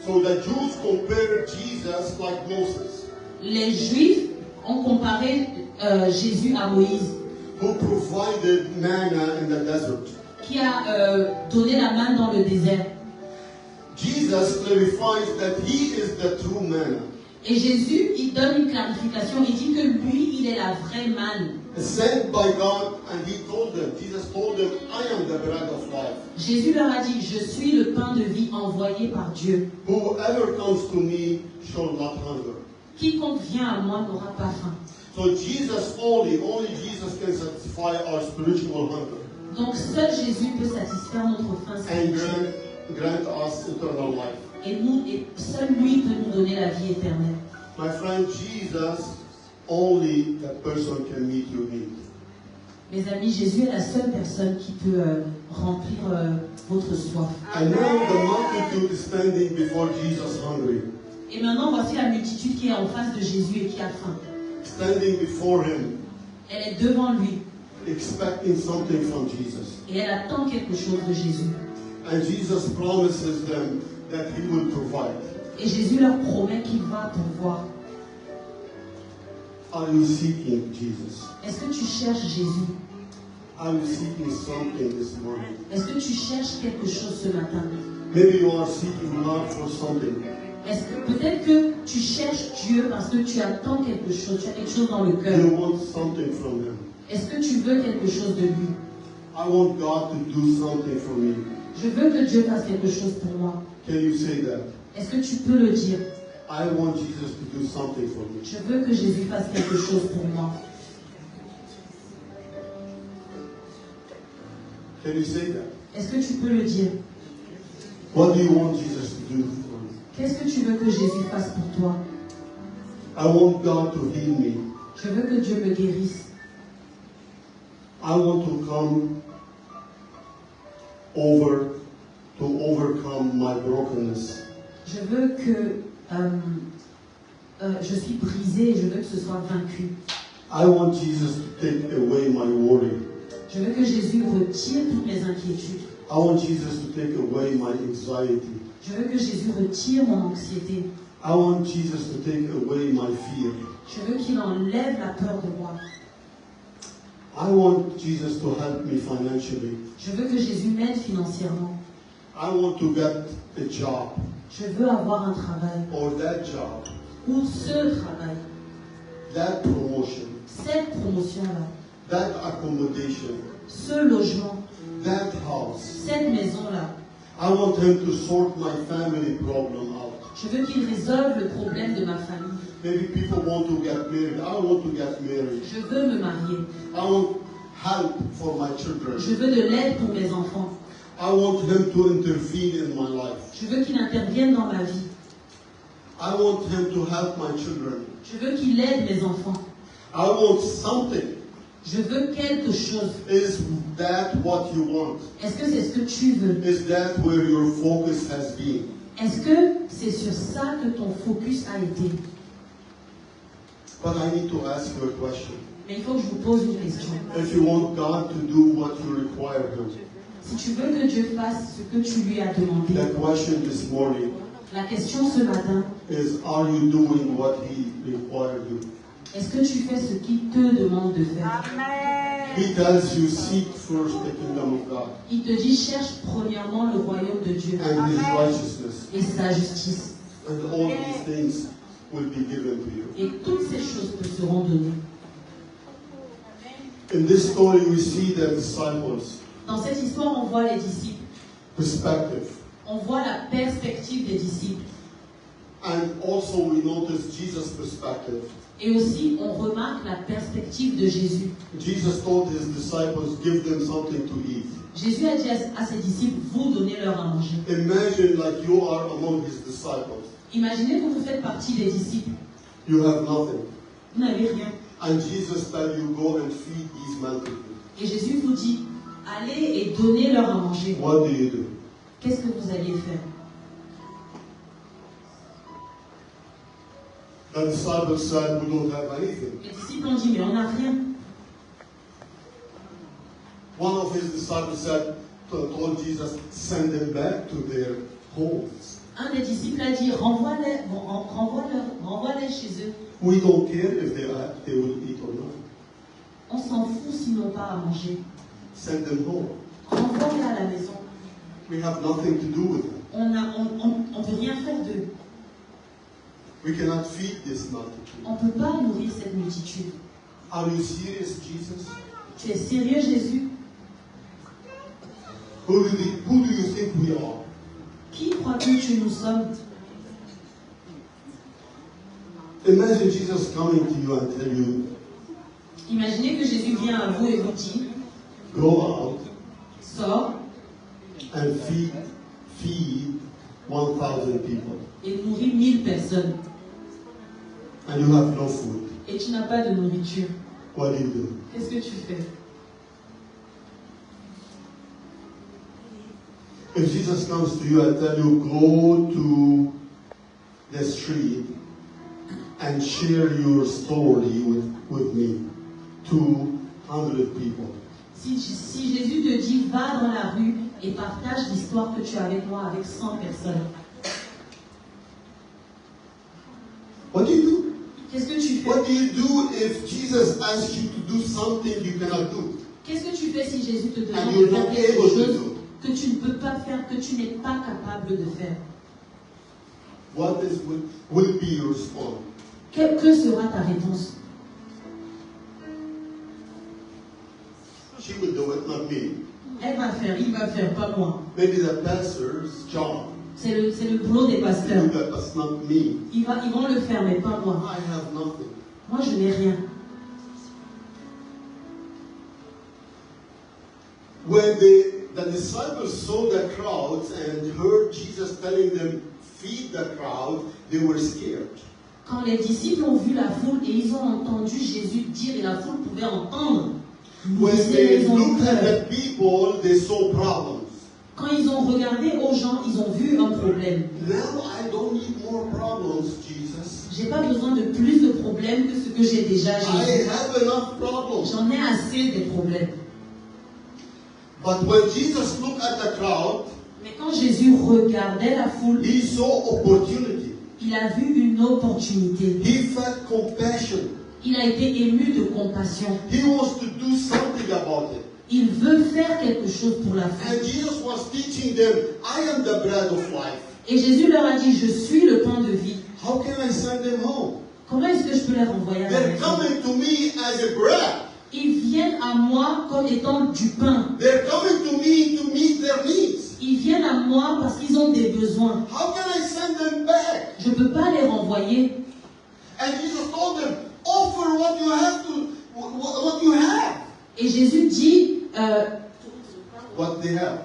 [SPEAKER 1] So the Jews compared Jesus like Moses,
[SPEAKER 2] Les Juifs ont comparé Jésus à Moïse,
[SPEAKER 1] who provided manna in the desert.
[SPEAKER 2] qui a donné la manne dans le désert.
[SPEAKER 1] Jesus clarifies that he is the true manna,
[SPEAKER 2] Et Jésus, il donne une clarification, il dit que lui, il est la vraie manne.
[SPEAKER 1] sent by God, and he told them, Jesus told them, I am the bread of life.
[SPEAKER 2] Jésus leur a dit, je suis le pain de vie envoyé par Dieu.
[SPEAKER 1] Whoever comes to me shall not hunger.
[SPEAKER 2] Quiconque vient à moi n'aura pas faim.
[SPEAKER 1] So Jesus only Jesus can satisfy our spiritual hunger
[SPEAKER 2] Donc seul Jésus peut satisfaire notre faim
[SPEAKER 1] and
[SPEAKER 2] spirituelle.
[SPEAKER 1] grant us eternal life.
[SPEAKER 2] Et seul lui peut nous donner la vie éternelle.
[SPEAKER 1] My friend, Jesus, only that person can meet your need.
[SPEAKER 2] Mes amis, Jésus est la seule personne qui peut remplir votre soif.
[SPEAKER 1] And now the multitude is standing before Jesus hungry,
[SPEAKER 2] Et maintenant, voici la multitude qui est en face de Jésus et qui a faim.
[SPEAKER 1] standing before him,
[SPEAKER 2] Elle est devant lui
[SPEAKER 1] expecting something from Jesus.
[SPEAKER 2] et elle attend quelque chose de Jésus.
[SPEAKER 1] And Jesus promises them that he will provide.
[SPEAKER 2] Et Jésus leur promet qu'il va pourvoir.
[SPEAKER 1] Are you seeking Jesus?
[SPEAKER 2] Est-ce que tu cherches Jésus?
[SPEAKER 1] Are you seeking something this morning?
[SPEAKER 2] Est-ce que tu cherches quelque chose ce matin?
[SPEAKER 1] Maybe you are seeking love for something.
[SPEAKER 2] Est-ce que peut-être que tu cherches Dieu parce que tu attends quelque chose, tu as quelque chose dans le cœur.
[SPEAKER 1] You want something from Him.
[SPEAKER 2] Est-ce que tu veux quelque chose de lui?
[SPEAKER 1] I want God to do something for me.
[SPEAKER 2] Je veux que Dieu fasse quelque chose pour moi.
[SPEAKER 1] Can you say that?
[SPEAKER 2] Est-ce que tu peux le dire?
[SPEAKER 1] I want Jesus to do something for me.
[SPEAKER 2] Je veux que Jésus fasse quelque chose pour moi.
[SPEAKER 1] Can you say that?
[SPEAKER 2] Est-ce que tu peux le dire?
[SPEAKER 1] What do you want Jesus to do for me?
[SPEAKER 2] Qu'est-ce que tu veux que Jésus fasse pour toi?
[SPEAKER 1] I want God to heal me.
[SPEAKER 2] Je veux que Dieu me guérisse.
[SPEAKER 1] I want to come over to overcome my brokenness.
[SPEAKER 2] Je veux que je suis brisée et je veux que ce soit vaincu.
[SPEAKER 1] I want Jesus to take away my worry.
[SPEAKER 2] Je veux que Jésus retire toutes mes inquiétudes.
[SPEAKER 1] I want Jesus to take away my anxiety.
[SPEAKER 2] Je veux que Jésus retire mon anxiété.
[SPEAKER 1] I want Jesus to take away my fear.
[SPEAKER 2] Je veux qu'il enlève la peur de moi.
[SPEAKER 1] I want Jesus to help me financially.
[SPEAKER 2] Je veux que Jésus m'aide financièrement.
[SPEAKER 1] I want to get a job
[SPEAKER 2] Je veux avoir un travail.
[SPEAKER 1] or that job,
[SPEAKER 2] Ou ce travail.
[SPEAKER 1] that promotion,
[SPEAKER 2] Cette promotion-là.
[SPEAKER 1] that accommodation,
[SPEAKER 2] Ce logement.
[SPEAKER 1] that house.
[SPEAKER 2] Cette maison-là.
[SPEAKER 1] I want Him to sort my family problem out.
[SPEAKER 2] Je veux qu'il résolve le problème de ma famille.
[SPEAKER 1] Maybe people want to get married. I want to get married.
[SPEAKER 2] Je veux me marier.
[SPEAKER 1] I want help for my children.
[SPEAKER 2] Je veux de l'aide pour mes enfants.
[SPEAKER 1] I want Him to intervene in my life.
[SPEAKER 2] Je veux qu'il intervienne dans ma vie.
[SPEAKER 1] I want Him to help my children.
[SPEAKER 2] Je veux qu'il aide mes enfants.
[SPEAKER 1] I want something.
[SPEAKER 2] Je veux quelque chose.
[SPEAKER 1] Is that what you want?
[SPEAKER 2] Est-ce que c'est ce que tu veux?
[SPEAKER 1] Is that where your focus has been?
[SPEAKER 2] Est-ce que c'est sur ça que ton focus a été?
[SPEAKER 1] But I need to ask you a question.
[SPEAKER 2] Mais il faut que je vous pose une question.
[SPEAKER 1] If you want God to do what you require Him,
[SPEAKER 2] Si tu veux que Dieu fasse ce que tu lui as demandé,
[SPEAKER 1] the question this morning
[SPEAKER 2] la question ce matin,
[SPEAKER 1] is, are you doing what He required you?
[SPEAKER 2] est-ce que tu fais ce qu'il te demande de faire?
[SPEAKER 1] He tells you, seek first the kingdom of God
[SPEAKER 2] Il te dit, cherche premièrement le royaume de Dieu
[SPEAKER 1] and His righteousness,
[SPEAKER 2] et sa justice.
[SPEAKER 1] and all these things will be given to you.
[SPEAKER 2] Et toutes ces choses te seront données.
[SPEAKER 1] In this story, we see the disciples'
[SPEAKER 2] Dans cette histoire, on voit les disciples.
[SPEAKER 1] perspective.
[SPEAKER 2] On voit la perspective des disciples.
[SPEAKER 1] And also we notice Jesus' perspective.
[SPEAKER 2] Et aussi, on remarque la perspective de Jésus.
[SPEAKER 1] Jesus told His disciples, give them something to eat.
[SPEAKER 2] Jésus a dit à ses disciples, vous donnez-leur à manger.
[SPEAKER 1] Imagine like you are among His disciples.
[SPEAKER 2] Imaginez que vous faites partie des disciples.
[SPEAKER 1] You have nothing.
[SPEAKER 2] Vous n'avez rien.
[SPEAKER 1] And Jesus tell you, go and feed these multitudes.
[SPEAKER 2] Et Jésus vous dit, allez et donnez-leur à manger.
[SPEAKER 1] What do you do?
[SPEAKER 2] Qu'est-ce que vous alliez faire?
[SPEAKER 1] The disciples said, we don't have anything.
[SPEAKER 2] Les disciples ont dit, mais on n'a rien.
[SPEAKER 1] One of His disciples said, told Jesus, send them back to their homes.
[SPEAKER 2] Un des disciples a dit, renvoie-les chez eux.
[SPEAKER 1] We don't care if they will eat or not.
[SPEAKER 2] On s'en fout s'ils n'ont pas à manger.
[SPEAKER 1] Send them home.
[SPEAKER 2] Renvoie-les à la maison.
[SPEAKER 1] We have nothing to do with them.
[SPEAKER 2] On ne peut rien faire d'eux.
[SPEAKER 1] We cannot feed this multitude.
[SPEAKER 2] On ne peut pas nourrir cette multitude.
[SPEAKER 1] Are you serious, Jesus?
[SPEAKER 2] Tu es sérieux, Jésus?
[SPEAKER 1] Who do you think we are?
[SPEAKER 2] Qui crois-tu que nous sommes?
[SPEAKER 1] Imagine Jesus coming to you and tell you,
[SPEAKER 2] Imaginez que Jésus vient à vous et vous dit,
[SPEAKER 1] go out
[SPEAKER 2] sors
[SPEAKER 1] and feed 1,000 people.
[SPEAKER 2] et nourris 1000 personnes.
[SPEAKER 1] And you have no food.
[SPEAKER 2] Et tu n'as pas de nourriture.
[SPEAKER 1] What do you do?
[SPEAKER 2] Qu'est-ce que tu fais?
[SPEAKER 1] If Jesus comes to you and tell you, go to the street and share your story with me, 200 people.
[SPEAKER 2] Si Jésus te dit, va dans la rue et partage l'histoire que tu as avec moi avec 100 personnes.
[SPEAKER 1] What do you do?
[SPEAKER 2] Qu'est-ce que tu fais?
[SPEAKER 1] What do you do if Jesus asks you to do something you cannot do?
[SPEAKER 2] Qu'est-ce que tu fais si Jésus te demande
[SPEAKER 1] And
[SPEAKER 2] de
[SPEAKER 1] you're
[SPEAKER 2] faire
[SPEAKER 1] not
[SPEAKER 2] quelque
[SPEAKER 1] able to
[SPEAKER 2] chose
[SPEAKER 1] do?
[SPEAKER 2] que tu ne peux pas faire, que tu n'es pas capable de faire?
[SPEAKER 1] will be your response?
[SPEAKER 2] Que sera ta réponse?
[SPEAKER 1] She will do it, not me.
[SPEAKER 2] Elle va faire, il va faire, pas moi.
[SPEAKER 1] Maybe the pastor's job.
[SPEAKER 2] C'est le boulot des pasteurs.
[SPEAKER 1] That's not me.
[SPEAKER 2] Ils vont le faire, mais pas moi.
[SPEAKER 1] I have nothing.
[SPEAKER 2] Moi, je n'ai rien.
[SPEAKER 1] When the disciples saw the crowds and heard Jesus telling them, feed the crowd, they were scared.
[SPEAKER 2] Quand les disciples ont vu la foule et ils ont entendu Jésus dire, et la foule pouvait entendre,
[SPEAKER 1] When they
[SPEAKER 2] ils ont eu
[SPEAKER 1] looked at
[SPEAKER 2] peur.
[SPEAKER 1] the people, they saw problems.
[SPEAKER 2] Quand ils ont regardé aux gens, ils ont vu un problème.
[SPEAKER 1] Now I don't need more problems, Jesus.
[SPEAKER 2] J'ai pas besoin de plus de problèmes que ce que j'ai déjà,
[SPEAKER 1] I
[SPEAKER 2] Jésus.
[SPEAKER 1] have enough problems.
[SPEAKER 2] J'en ai assez des problèmes.
[SPEAKER 1] But when Jesus looked at the crowd,
[SPEAKER 2] Mais quand Jésus regardait la foule,
[SPEAKER 1] he saw opportunity.
[SPEAKER 2] il a vu une opportunité.
[SPEAKER 1] He felt compassion.
[SPEAKER 2] Il a été ému de compassion.
[SPEAKER 1] He wants to do something about it.
[SPEAKER 2] Il veut faire quelque chose pour la foule.
[SPEAKER 1] And Jesus was teaching them, I am the bread of life.
[SPEAKER 2] Et Jésus leur a dit, je suis le pain de vie.
[SPEAKER 1] How can I send them home?
[SPEAKER 2] Comment est-ce que je peux les renvoyer à la
[SPEAKER 1] They're
[SPEAKER 2] maison?
[SPEAKER 1] coming to me as a bread.
[SPEAKER 2] Ils viennent à moi comme étant du pain.
[SPEAKER 1] They're coming to me to meet their needs.
[SPEAKER 2] Ils viennent à moi parce qu'ils ont des besoins.
[SPEAKER 1] How can I send them back?
[SPEAKER 2] Je ne peux pas les renvoyer.
[SPEAKER 1] And Jesus told them, offer what you have to, what you have.
[SPEAKER 2] Et Jésus dit,
[SPEAKER 1] What they have.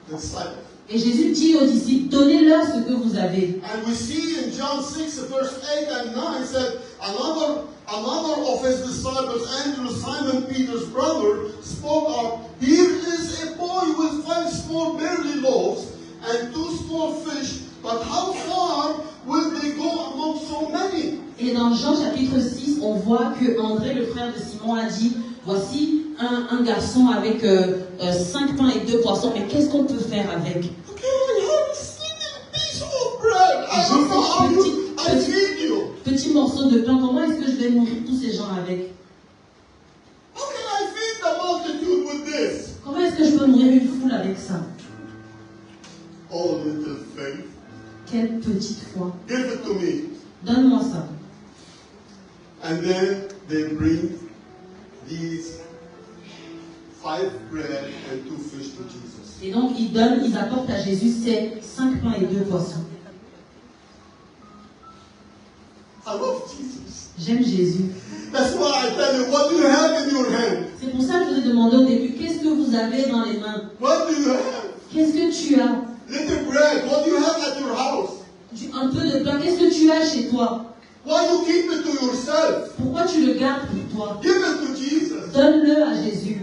[SPEAKER 1] The disciples.
[SPEAKER 2] et Jésus dit aux disciples, donnez-leur ce que vous avez.
[SPEAKER 1] And we see in John 6, verse 8 and 9, said, another of his disciples, Andrew, Simon Peter's brother, spoke up, here is a boy with 5 small barley loaves and 2 small fish, but how far will they go among so many?
[SPEAKER 2] Et dans Jean chapitre 6, on voit que André, le frère de Simon, a dit, voici un garçon avec 5 pains et 2 poissons, mais qu'est-ce qu'on peut faire avec?
[SPEAKER 1] Okay, I have a little piece of bread. I don't know how I feed you.
[SPEAKER 2] Petit morceau de pain, comment est-ce que je vais nourrir tous ces gens avec?
[SPEAKER 1] How can I feed the multitude with this?
[SPEAKER 2] Comment est-ce que je peux nourrir une foule avec ça?
[SPEAKER 1] Oh, little faith.
[SPEAKER 2] Quelle petite foi.
[SPEAKER 1] Give it to me.
[SPEAKER 2] Donne-moi ça.
[SPEAKER 1] And then they bring these 5 bread and 2 fish to Jesus.
[SPEAKER 2] Et donc ils apportent à Jésus ces 5 pains et 2 poissons.
[SPEAKER 1] I love Jesus.
[SPEAKER 2] J'aime Jésus.
[SPEAKER 1] That's why I tell you, what do you have in your hand?
[SPEAKER 2] C'est pour ça que je vous ai demandé au début, qu'est-ce que vous avez dans les mains?
[SPEAKER 1] What do you have?
[SPEAKER 2] Qu'est-ce que tu as?
[SPEAKER 1] Little bread. What do you have at your house?
[SPEAKER 2] Un peu de pain, qu'est-ce que tu as chez toi?
[SPEAKER 1] Why you keep it to yourself?
[SPEAKER 2] Pourquoi tu le gardes pour toi?
[SPEAKER 1] Give it to Jesus.
[SPEAKER 2] Donne-le à Jésus.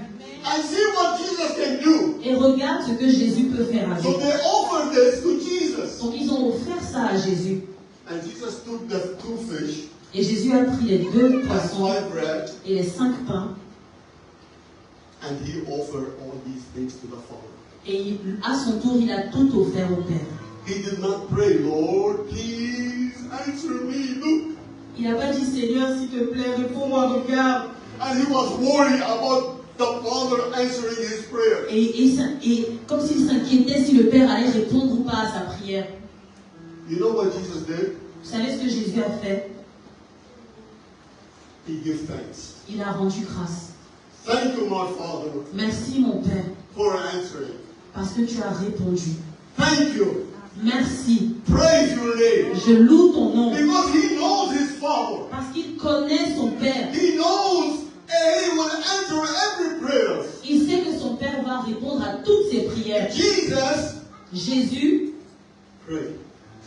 [SPEAKER 1] And see what Jesus can do.
[SPEAKER 2] Et regarde ce que Jésus peut faire avec.
[SPEAKER 1] So they offered this to Jesus.
[SPEAKER 2] Donc ils ont offert ça à Jésus.
[SPEAKER 1] And Jesus took the 2 fish
[SPEAKER 2] Et Jésus a pris les 2
[SPEAKER 1] and
[SPEAKER 2] poissons
[SPEAKER 1] 5 bread,
[SPEAKER 2] et les 5 pains.
[SPEAKER 1] and he offered all these things to the Father.
[SPEAKER 2] Et à son tour, il a tout offert au Père.
[SPEAKER 1] He did not pray, Lord, please answer me. Look.
[SPEAKER 2] Il n'a pas dit, Seigneur, s'il te plaît, réponds-moi, regarde.
[SPEAKER 1] And he was worried about the Father answering his prayer.
[SPEAKER 2] Et comme s'il s'inquiétait si le Père allait répondre ou pas à sa prière.
[SPEAKER 1] You know what Jesus did?
[SPEAKER 2] Vous savez ce que Jésus a fait?
[SPEAKER 1] He gave thanks.
[SPEAKER 2] Il a rendu grâce.
[SPEAKER 1] Thank you, my Father,
[SPEAKER 2] Merci, mon Père,
[SPEAKER 1] for answering.
[SPEAKER 2] parce que tu as répondu.
[SPEAKER 1] Thank you.
[SPEAKER 2] Merci.
[SPEAKER 1] Praise your name.
[SPEAKER 2] Je loue ton nom.
[SPEAKER 1] Because he knows his Father.
[SPEAKER 2] Parce qu'il connaît son Père.
[SPEAKER 1] He knows he will answer every prayer.
[SPEAKER 2] Il sait que son Père va répondre à toutes ses prières.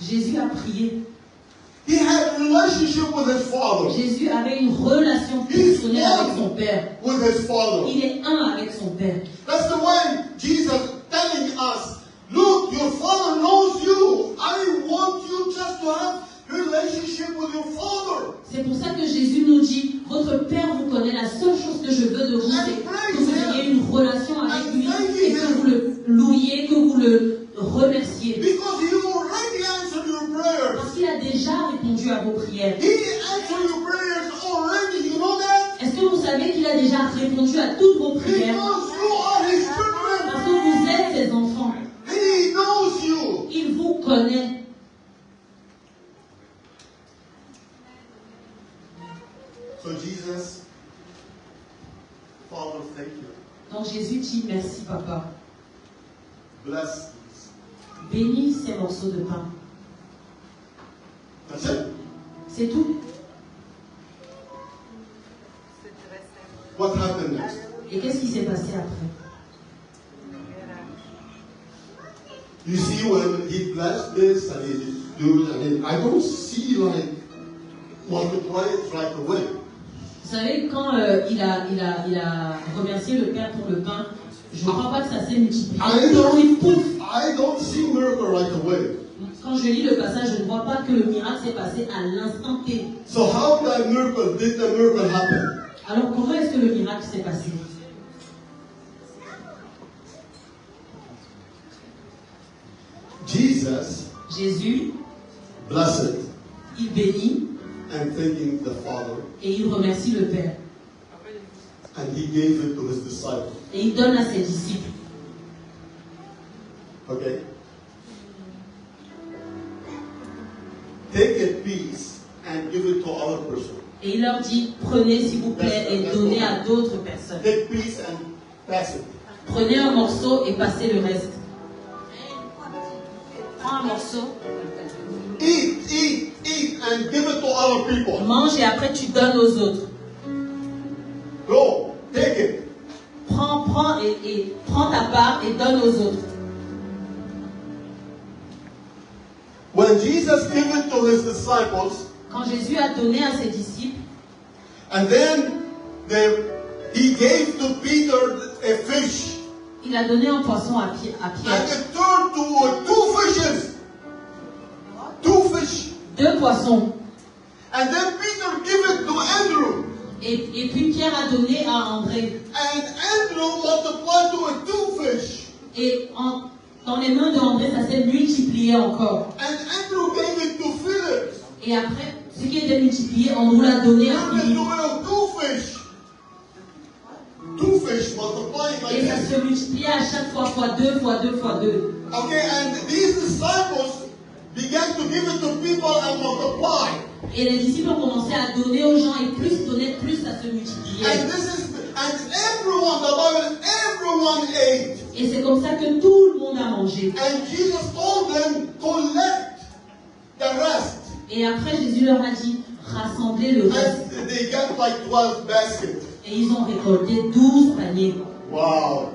[SPEAKER 2] Jésus a prié.
[SPEAKER 1] He had a relationship with his Father.
[SPEAKER 2] Jésus avait une relation personnelle avec son Père.
[SPEAKER 1] With his Father.
[SPEAKER 2] Il est un avec son Père.
[SPEAKER 1] That's the way Jesus telling us, look, your Father knows you. I want you just to have a relationship with your Father.
[SPEAKER 2] C'est pour ça que Jésus nous dit, votre Père vous connaît. La seule chose que je veux de vous, c'est que vous ayez une relation avec lui et que vous le louiez, que vous le remerciez.
[SPEAKER 1] Because he already answered your prayers.
[SPEAKER 2] Parce qu'il a déjà répondu à vos prières.
[SPEAKER 1] He answered your prayers already. You know that?
[SPEAKER 2] Est-ce que vous savez qu'il a déjà répondu à toutes vos prières?
[SPEAKER 1] Because you are his children.
[SPEAKER 2] Parce que vous êtes ses enfants.
[SPEAKER 1] He knows you.
[SPEAKER 2] Il vous connaît. merci papa.
[SPEAKER 1] Bless.
[SPEAKER 2] Bénis ces morceaux de pain.
[SPEAKER 1] That's it.
[SPEAKER 2] C'est tout.
[SPEAKER 1] What happened next?
[SPEAKER 2] Et qu'est-ce qui s'est passé après?
[SPEAKER 1] You see, when he blessed this and he do, I don't see like multiply it right away.
[SPEAKER 2] Vous savez, quand il a remercié le Père pour le pain, je ne crois pas que ça s'est multiplié.
[SPEAKER 1] I don't see miracle right away.
[SPEAKER 2] Quand je lis le passage, je ne vois pas que le miracle s'est passé à l'instant T.
[SPEAKER 1] So how did the miracle happen?
[SPEAKER 2] Alors comment est-ce que le miracle s'est passé? Jésus
[SPEAKER 1] blessed
[SPEAKER 2] il bénit
[SPEAKER 1] and thanking the Father,
[SPEAKER 2] et il remercie le Père.
[SPEAKER 1] and he gave it to his disciples.
[SPEAKER 2] Et il donne à ses disciples.
[SPEAKER 1] Okay? Take a piece and give it to other person.
[SPEAKER 2] Et il leur dit, prenez s'il vous plaît et donnez à d'autres personnes.
[SPEAKER 1] Take piece and pass it.
[SPEAKER 2] Prenez un morceau et passez le reste. Prends un morceau.
[SPEAKER 1] Eat and give it to other people.
[SPEAKER 2] Mange et après tu donnes aux autres.
[SPEAKER 1] Go, take it.
[SPEAKER 2] Prends et prends ta part et donne aux autres.
[SPEAKER 1] When Jesus gave it to his disciples,
[SPEAKER 2] Quand Jésus a donné à ses disciples,
[SPEAKER 1] and then he gave to Peter a fish,
[SPEAKER 2] il a donné un poisson à
[SPEAKER 1] and
[SPEAKER 2] Pierre.
[SPEAKER 1] it turned to two fishes. Two fish.
[SPEAKER 2] 2 poissons.
[SPEAKER 1] And then Peter gave it to Andrew.
[SPEAKER 2] Et puis Pierre a donné à André.
[SPEAKER 1] And Andrew multiplied to 2 fish.
[SPEAKER 2] Et dans les mains de André, ça s'est multiplié encore.
[SPEAKER 1] And Andrew gave it to Philip.
[SPEAKER 2] Et après, ce qui était multiplié, on nous l'a donné à
[SPEAKER 1] And
[SPEAKER 2] Philippe.
[SPEAKER 1] 2 fish. 2 fish multiplying like
[SPEAKER 2] Et ça
[SPEAKER 1] this.
[SPEAKER 2] se multipliait à chaque fois, fois 2, fois 2, fois 2.
[SPEAKER 1] Okay, and these disciples began to give it to people and multiply.
[SPEAKER 2] Et les disciples ont commencé à donner aux gens et plus donner, plus ça se multipliait.
[SPEAKER 1] And everyone, the Bible, everyone ate.
[SPEAKER 2] Et c'est comme ça que tout le monde a mangé.
[SPEAKER 1] And Jesus told them to collect the rest.
[SPEAKER 2] Et après, Jésus leur a dit, rassemblez le reste.
[SPEAKER 1] And they got like 12 baskets.
[SPEAKER 2] Et ils ont récolté 12 paniers.
[SPEAKER 1] Wow.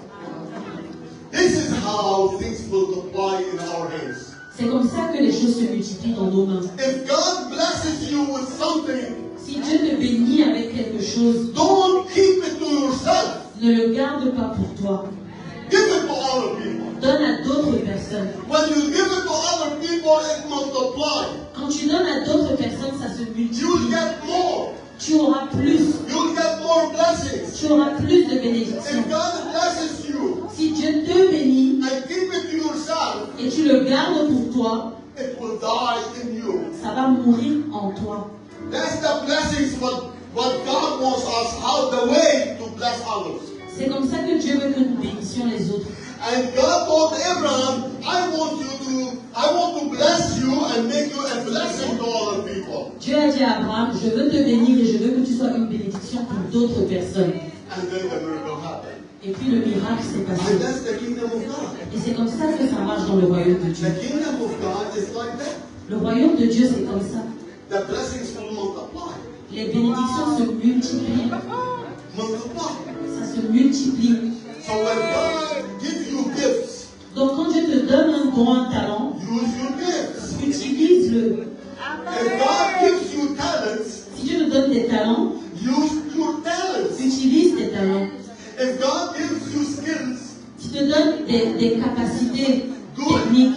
[SPEAKER 1] This is how things multiply in our hands.
[SPEAKER 2] C'est comme ça que les choses se multiplient dans nos mains.
[SPEAKER 1] If God blesses you with something,
[SPEAKER 2] Si Dieu te bénit avec quelque chose,
[SPEAKER 1] don't keep it to yourself.
[SPEAKER 2] ne le garde pas pour toi.
[SPEAKER 1] Give it to other people.
[SPEAKER 2] Donne à d'autres personnes.
[SPEAKER 1] When you give it to other people, it multiplies.
[SPEAKER 2] Quand tu donnes à d'autres personnes, ça se
[SPEAKER 1] You'll
[SPEAKER 2] multiplie.
[SPEAKER 1] get more.
[SPEAKER 2] Tu auras plus.
[SPEAKER 1] You'll get more blessings.
[SPEAKER 2] Tu auras plus de bénédictions.
[SPEAKER 1] If God blesses you
[SPEAKER 2] Si Dieu te bénit
[SPEAKER 1] and keep it to yourself,
[SPEAKER 2] et tu le gardes pour toi,
[SPEAKER 1] it will die in you.
[SPEAKER 2] ça va mourir en toi.
[SPEAKER 1] That's the blessings what God wants us, how the way to bless others.
[SPEAKER 2] C'est comme ça que Dieu veut que nous bénissions les autres.
[SPEAKER 1] And God told Abraham, I want to bless you and make you a blessing to other people.
[SPEAKER 2] Dieu a dit à Abraham, je veux te bénir et je veux que tu sois une bénédiction pour d'autres personnes.
[SPEAKER 1] And then the miracle happened.
[SPEAKER 2] Et puis le miracle s'est passé.
[SPEAKER 1] And that's the kingdom of God.
[SPEAKER 2] Et c'est comme ça que ça marche dans le royaume de Dieu.
[SPEAKER 1] The kingdom of God is like that.
[SPEAKER 2] Le royaume de Dieu, c'est comme ça.
[SPEAKER 1] The blessings will multiply.
[SPEAKER 2] Les bénédictions se multiplient.
[SPEAKER 1] Multiply.
[SPEAKER 2] Ça se multiplie.
[SPEAKER 1] So when God gives you gifts,
[SPEAKER 2] Donc quand Dieu te donne un don, un talent,
[SPEAKER 1] use your gifts.
[SPEAKER 2] utilise-le.
[SPEAKER 1] If God gives you talents,
[SPEAKER 2] Si Dieu te donne des talents,
[SPEAKER 1] use your talents.
[SPEAKER 2] utilise tes talents.
[SPEAKER 1] If God gives you skills,
[SPEAKER 2] Si te donne des capacités techniques,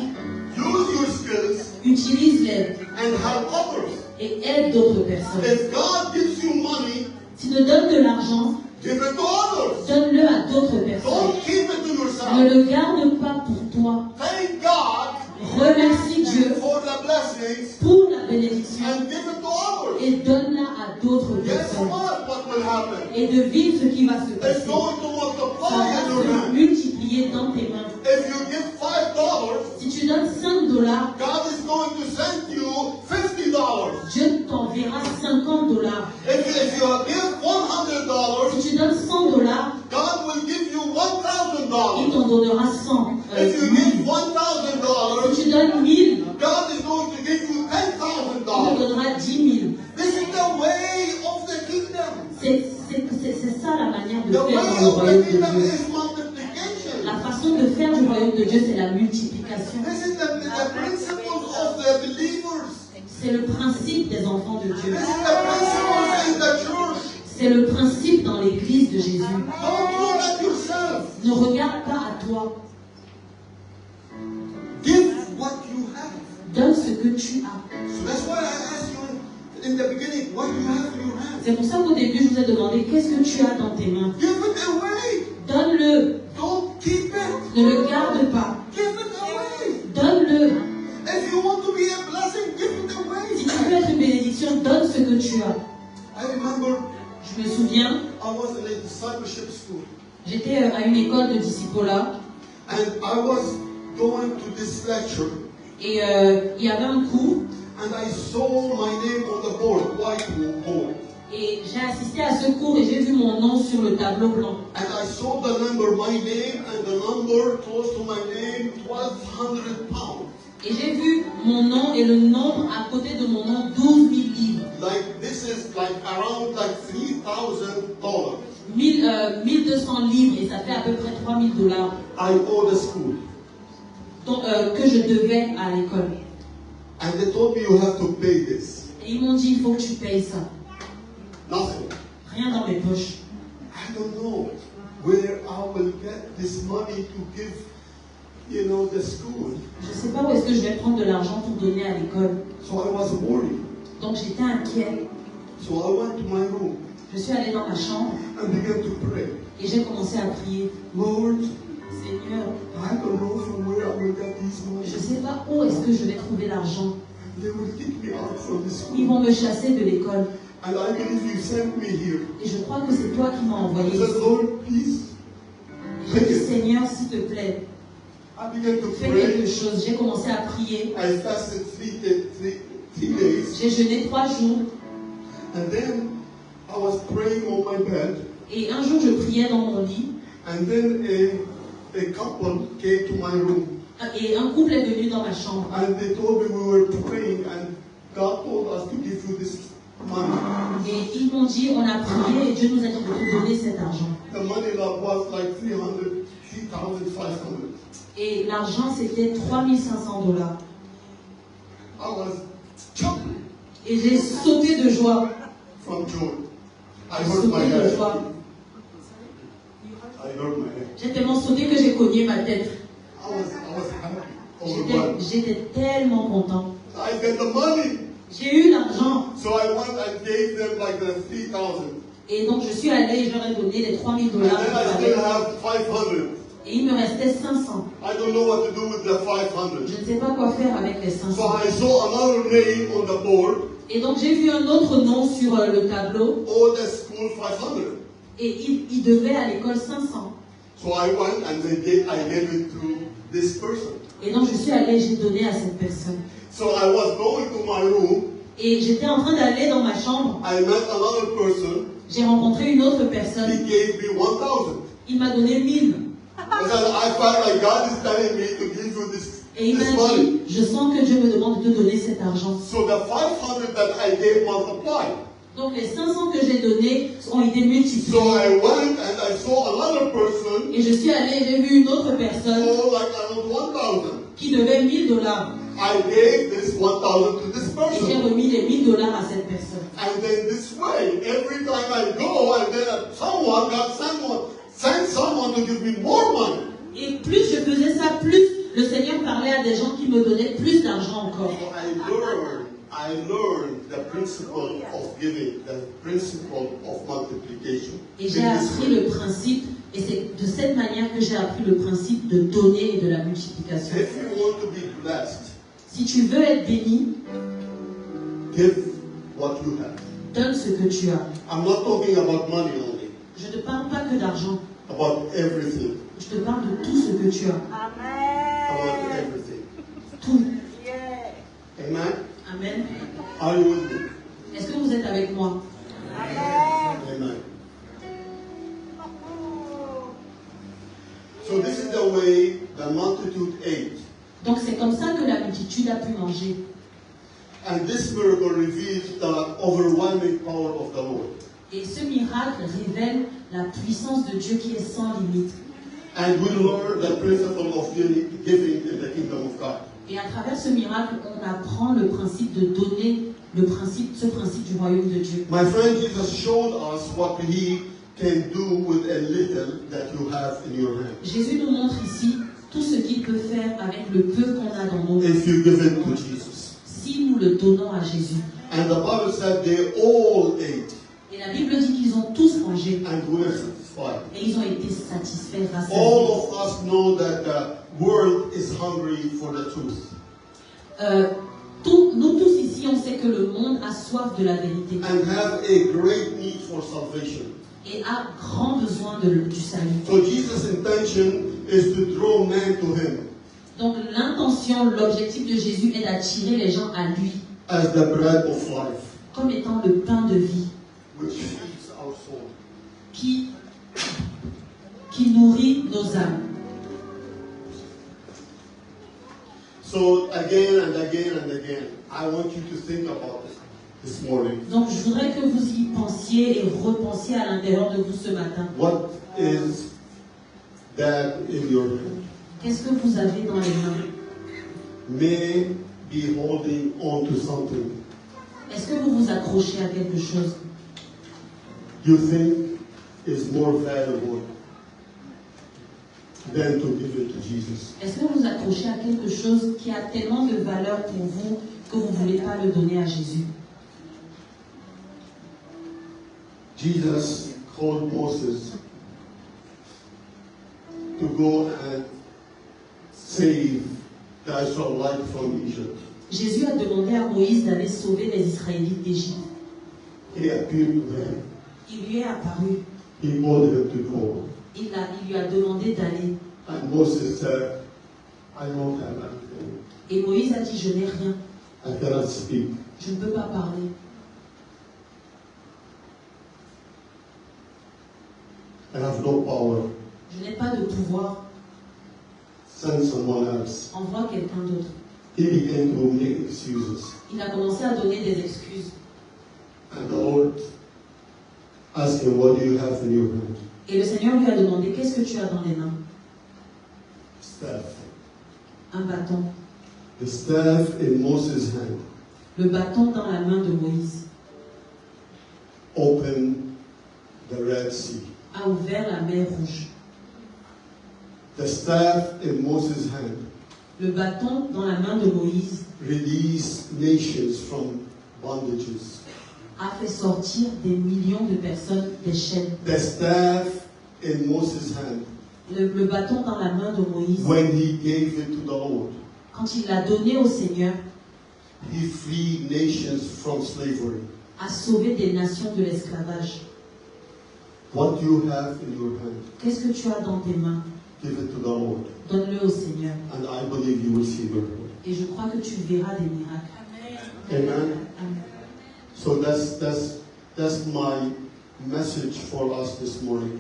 [SPEAKER 1] use your skills
[SPEAKER 2] utilise-les
[SPEAKER 1] and help others.
[SPEAKER 2] et aide d'autres personnes.
[SPEAKER 1] If God gives you money,
[SPEAKER 2] Si te donne de l'argent,
[SPEAKER 1] give it to others.
[SPEAKER 2] donne-le à d'autres personnes.
[SPEAKER 1] Don't keep it to
[SPEAKER 2] Ne
[SPEAKER 1] yourself.
[SPEAKER 2] le garde pas pour toi.
[SPEAKER 1] Thank God
[SPEAKER 2] Remercie Dieu
[SPEAKER 1] for the blessings
[SPEAKER 2] pour la bénédiction
[SPEAKER 1] and give it to others.
[SPEAKER 2] et donne-la à d'autres
[SPEAKER 1] Guess
[SPEAKER 2] personnes.
[SPEAKER 1] what will happen?
[SPEAKER 2] Et devine ce qui va se
[SPEAKER 1] It's
[SPEAKER 2] passer.
[SPEAKER 1] going to
[SPEAKER 2] Ça
[SPEAKER 1] multiply
[SPEAKER 2] va
[SPEAKER 1] in your
[SPEAKER 2] se
[SPEAKER 1] hand.
[SPEAKER 2] multiplier dans tes mains.
[SPEAKER 1] If you give $5,
[SPEAKER 2] Si tu donnes $5,
[SPEAKER 1] God is going to send you $50.
[SPEAKER 2] Dieu t'enverra $50.
[SPEAKER 1] If you give $100,
[SPEAKER 2] Si tu donnes $100,
[SPEAKER 1] God will give you $1,000.
[SPEAKER 2] il t'en donnera 100.
[SPEAKER 1] If you give $1,000,
[SPEAKER 2] Si tu donnes 1000,
[SPEAKER 1] God is going to give you
[SPEAKER 2] il te
[SPEAKER 1] $10,000.
[SPEAKER 2] donnera 10 000.
[SPEAKER 1] This is the way of the kingdom.
[SPEAKER 2] C'est ça la manière de
[SPEAKER 1] The
[SPEAKER 2] faire
[SPEAKER 1] way
[SPEAKER 2] dans le
[SPEAKER 1] of the
[SPEAKER 2] royaume de
[SPEAKER 1] kingdom
[SPEAKER 2] Dieu.
[SPEAKER 1] is multiplication.
[SPEAKER 2] La façon de faire du royaume de Dieu, c'est la multiplication.
[SPEAKER 1] This is the principles of the believers.
[SPEAKER 2] C'est le principe des enfants de Dieu.
[SPEAKER 1] This is the principles in the church.
[SPEAKER 2] C'est le principe dans l'église de Jésus.
[SPEAKER 1] Don't look at yourself.
[SPEAKER 2] Ne regarde pas à toi.
[SPEAKER 1] Give what you have.
[SPEAKER 2] Donne ce que tu as.
[SPEAKER 1] So that's why I asked you in the beginning, what you have in your hand.
[SPEAKER 2] C'est pour ça qu'au début, je vous ai demandé qu'est-ce que tu as dans tes mains.
[SPEAKER 1] Give it away.
[SPEAKER 2] Donne-le.
[SPEAKER 1] Don't keep it.
[SPEAKER 2] Ne le garde pas.
[SPEAKER 1] Give it away.
[SPEAKER 2] Donne-le.
[SPEAKER 1] If you want to be a blessing, give it
[SPEAKER 2] Si
[SPEAKER 1] away.
[SPEAKER 2] tu veux être une bénédiction, donne ce que tu as.
[SPEAKER 1] I remember
[SPEAKER 2] Je me souviens,
[SPEAKER 1] I was in a discipleship school
[SPEAKER 2] j'étais à une école de discipolat
[SPEAKER 1] and I was going to this lecture
[SPEAKER 2] et il y avait un cours
[SPEAKER 1] and I saw my name on the board, white board.
[SPEAKER 2] et j'ai assisté à ce cours et j'ai vu mon nom sur le tableau blanc.
[SPEAKER 1] And I saw the number, my name, and the number close to my name, 1,200 pounds.
[SPEAKER 2] Et j'ai vu mon nom et le nombre à côté de mon nom, 12 000 livres.
[SPEAKER 1] Like this is like around like $3,000.
[SPEAKER 2] 1200 livres et ça fait à peu près 3 000 $.
[SPEAKER 1] I owe the school.
[SPEAKER 2] Donc, que je devais à l'école.
[SPEAKER 1] And they told me you have to pay this.
[SPEAKER 2] Et ils m'ont dit, il faut que tu payes ça.
[SPEAKER 1] Nothing.
[SPEAKER 2] Rien dans mes poches.
[SPEAKER 1] I don't know where I will get this money to give, the school.
[SPEAKER 2] Je ne sais pas où est-ce que je vais prendre de l'argent pour donner à l'école.
[SPEAKER 1] So I was worried.
[SPEAKER 2] Donc j'étais inquiet.
[SPEAKER 1] So I went to my room
[SPEAKER 2] Je suis allée dans ma chambre
[SPEAKER 1] and began to pray.
[SPEAKER 2] et j'ai commencé à prier.
[SPEAKER 1] Lord,
[SPEAKER 2] Seigneur,
[SPEAKER 1] I don't know from where I will get this
[SPEAKER 2] je
[SPEAKER 1] money.
[SPEAKER 2] ne sais pas où est-ce que je vais trouver l'argent.
[SPEAKER 1] They will kick me out from the
[SPEAKER 2] Ils
[SPEAKER 1] school.
[SPEAKER 2] vont me chasser de l'école.
[SPEAKER 1] And I believe you sent me here.
[SPEAKER 2] Et je crois que c'est toi qui m'as envoyé.
[SPEAKER 1] I said, Lord, please.
[SPEAKER 2] Et j'ai dit, Seigneur, s'il te plaît,
[SPEAKER 1] I began to
[SPEAKER 2] fais quelque
[SPEAKER 1] pray.
[SPEAKER 2] chose. J'ai commencé à prier.
[SPEAKER 1] I fasted three days.
[SPEAKER 2] J'ai jeûné 3 jours.
[SPEAKER 1] And then I was praying on my bed.
[SPEAKER 2] Et un jour, je priais dans mon lit.
[SPEAKER 1] And then a couple came to my room.
[SPEAKER 2] Et un couple est venu dans ma chambre.
[SPEAKER 1] And they told me we were praying and God told us to give you this money.
[SPEAKER 2] Et ils m'ont dit, on a prié et Dieu nous a dit de te donner cet argent.
[SPEAKER 1] The money that was like 3,500.
[SPEAKER 2] Et l'argent, c'était 3 500 $.
[SPEAKER 1] I was jumping
[SPEAKER 2] Et j'ai sauté de joie.
[SPEAKER 1] from joy. I
[SPEAKER 2] J'ai
[SPEAKER 1] hurt my
[SPEAKER 2] sauté de
[SPEAKER 1] head.
[SPEAKER 2] joie.
[SPEAKER 1] I hurt my head.
[SPEAKER 2] J'ai tellement sauté que j'ai cogné ma tête.
[SPEAKER 1] I was happy. Overwhelmed.
[SPEAKER 2] J'étais tellement content.
[SPEAKER 1] I get the money.
[SPEAKER 2] J'ai eu l'argent.
[SPEAKER 1] So I went and gave them like the 3,000.
[SPEAKER 2] Et donc je suis allée et je leur ai donné les 3 000
[SPEAKER 1] And
[SPEAKER 2] $.
[SPEAKER 1] then I still have 500.
[SPEAKER 2] Et il me restait 500.
[SPEAKER 1] I don't know what to do with the 500.
[SPEAKER 2] Je ne sais pas quoi faire avec les
[SPEAKER 1] So
[SPEAKER 2] 500.
[SPEAKER 1] I saw another name on the board.
[SPEAKER 2] Et donc j'ai vu un autre nom sur le tableau.
[SPEAKER 1] Oh, the school 500.
[SPEAKER 2] Et il devait à l'école 500.
[SPEAKER 1] So I went and I gave it to this person.
[SPEAKER 2] Et donc je suis allée et j'ai donné à cette personne.
[SPEAKER 1] So I was going to my room.
[SPEAKER 2] Et j'étais en train d'aller dans ma chambre.
[SPEAKER 1] I met another person.
[SPEAKER 2] J'ai rencontré une autre
[SPEAKER 1] He
[SPEAKER 2] personne.
[SPEAKER 1] gave me 1,000.
[SPEAKER 2] Il m'a donné 1000.
[SPEAKER 1] I felt like God is telling me to give you
[SPEAKER 2] Et il
[SPEAKER 1] this
[SPEAKER 2] m'a
[SPEAKER 1] money.
[SPEAKER 2] dit, je sens que Dieu me demande de te donner cet argent.
[SPEAKER 1] So the 500 that I gave multiplied.
[SPEAKER 2] Donc les 500 que j'ai donnés ont été multipliés.
[SPEAKER 1] So I went and I saw another person.
[SPEAKER 2] Et je suis allée et j'ai vu une autre personne
[SPEAKER 1] Oh, like around 1,000.
[SPEAKER 2] qui devait 1000 $.
[SPEAKER 1] I gave this 1,000 to this
[SPEAKER 2] Et j'ai
[SPEAKER 1] person.
[SPEAKER 2] remis les 1000 $ à cette personne.
[SPEAKER 1] And then this way, every time I go, and then someone sent someone to give me more money.
[SPEAKER 2] Et plus je faisais ça, plus le Seigneur parlait à des gens qui me donnaient plus d'argent encore.
[SPEAKER 1] So I learned the principle of giving, the principle of multiplication.
[SPEAKER 2] Et j'ai appris le principe, et c'est de cette manière que j'ai appris le principe de donner et de la multiplication.
[SPEAKER 1] If you want to be blessed,
[SPEAKER 2] Si tu veux être béni,
[SPEAKER 1] give what you have.
[SPEAKER 2] donne ce que tu as.
[SPEAKER 1] I'm not talking about money only,
[SPEAKER 2] Je ne te parle pas que d'argent.
[SPEAKER 1] about everything.
[SPEAKER 2] Je te parle de tout ce que tu as.
[SPEAKER 1] About everything.
[SPEAKER 2] Tout.
[SPEAKER 1] Amen?
[SPEAKER 2] Amen.
[SPEAKER 1] Are you with me?
[SPEAKER 2] Est-ce que vous êtes avec moi?
[SPEAKER 1] Amen. So this this is the way the multitude ate.
[SPEAKER 2] Donc c'est comme ça que la multitude a pu manger.
[SPEAKER 1] And this miracle reveals the overwhelming power of the Lord.
[SPEAKER 2] Et ce miracle révèle la puissance de Dieu qui est sans limite.
[SPEAKER 1] And we learn the principle of giving in the kingdom of God.
[SPEAKER 2] Et à travers ce miracle, on apprend le principe de donner, ce principe du royaume de Dieu.
[SPEAKER 1] My friend, Jesus showed us what he can do with a little that you have in your hand.
[SPEAKER 2] Jésus nous montre ici tout ce qu'il peut faire avec le peu qu'on a dans nos mains.
[SPEAKER 1] If you give it to Jesus.
[SPEAKER 2] Si nous le donnons à Jésus.
[SPEAKER 1] And the Bible said they all ate.
[SPEAKER 2] Et la Bible dit qu'ils ont tous mangé.
[SPEAKER 1] And were satisfied.
[SPEAKER 2] Et ils ont été satisfaits grâce à
[SPEAKER 1] All
[SPEAKER 2] Dieu.
[SPEAKER 1] of us know that the world is hungry for the truth.
[SPEAKER 2] Nous tous ici, on sait que le monde a soif de la vérité.
[SPEAKER 1] And have a great need for salvation.
[SPEAKER 2] Et a grand besoin du salut.
[SPEAKER 1] So Jesus' intention is to draw men to him.
[SPEAKER 2] Donc l'intention, l'objectif de Jésus est d'attirer les gens à lui.
[SPEAKER 1] As the bread of life.
[SPEAKER 2] Comme étant le pain de vie.
[SPEAKER 1] Which feeds our soul.
[SPEAKER 2] Qui nourrit nos âmes.
[SPEAKER 1] So again and again and again, I want you to think about it this morning.
[SPEAKER 2] Donc je voudrais que vous y pensiez et repensiez à l'intérieur de vous ce matin.
[SPEAKER 1] What is that in your hand?
[SPEAKER 2] Qu'est-ce que vous avez dans les mains?
[SPEAKER 1] May be holding on to something.
[SPEAKER 2] Est-ce que vous vous accrochez à quelque chose?
[SPEAKER 1] You think is more valuable than to give it to Jesus.
[SPEAKER 2] Est-ce que vous accrochez à quelque chose qui a tellement de valeur pour vous que vous ne voulez pas le donner à Jésus?
[SPEAKER 1] Jesus called Moses to go and save the Israelites from Egypt.
[SPEAKER 2] Jésus a demandé à Moïse d'aller sauver les Israélites d'Égypte.
[SPEAKER 1] He appeared to them.
[SPEAKER 2] Il lui est apparu.
[SPEAKER 1] He told him to go.
[SPEAKER 2] Il lui a demandé d'aller.
[SPEAKER 1] And Moses said, I don't have anything.
[SPEAKER 2] Et Moïse a dit, je n'ai rien.
[SPEAKER 1] I cannot speak.
[SPEAKER 2] Je ne peux pas parler.
[SPEAKER 1] I have no power.
[SPEAKER 2] Je n'ai pas de pouvoir.
[SPEAKER 1] Send someone else.
[SPEAKER 2] Envoie quelqu'un d'autre.
[SPEAKER 1] He began to make excuses.
[SPEAKER 2] Il a commencé à donner des excuses.
[SPEAKER 1] And the Lord asked him, what do you have in your hand?
[SPEAKER 2] Et le Seigneur lui a demandé, qu'est-ce que tu as dans les mains?
[SPEAKER 1] Staff.
[SPEAKER 2] Un bâton.
[SPEAKER 1] The staff in Moses' hand
[SPEAKER 2] Le bâton dans la main de Moïse
[SPEAKER 1] opened the Red Sea.
[SPEAKER 2] a ouvert la mer Rouge.
[SPEAKER 1] The staff in Moses' hand
[SPEAKER 2] Le bâton dans la main de Moïse
[SPEAKER 1] released nations from bondages.
[SPEAKER 2] a fait sortir des millions de personnes des chaînes.
[SPEAKER 1] The staff in Moses' hand,
[SPEAKER 2] Le bâton dans la main de Moïse,
[SPEAKER 1] when he gave it to the Lord,
[SPEAKER 2] quand il l'a donné au Seigneur,
[SPEAKER 1] he freed nations from slavery.
[SPEAKER 2] a sauvé des nations de l'esclavage.
[SPEAKER 1] What you have in your hand,
[SPEAKER 2] Qu'est-ce que tu as dans tes mains?
[SPEAKER 1] give it to the Lord.
[SPEAKER 2] Donne-le au Seigneur.
[SPEAKER 1] And I believe you will see miracles.
[SPEAKER 2] Et je crois que tu verras des miracles.
[SPEAKER 1] Amen.
[SPEAKER 2] Amen.
[SPEAKER 1] So that's my message for us this morning.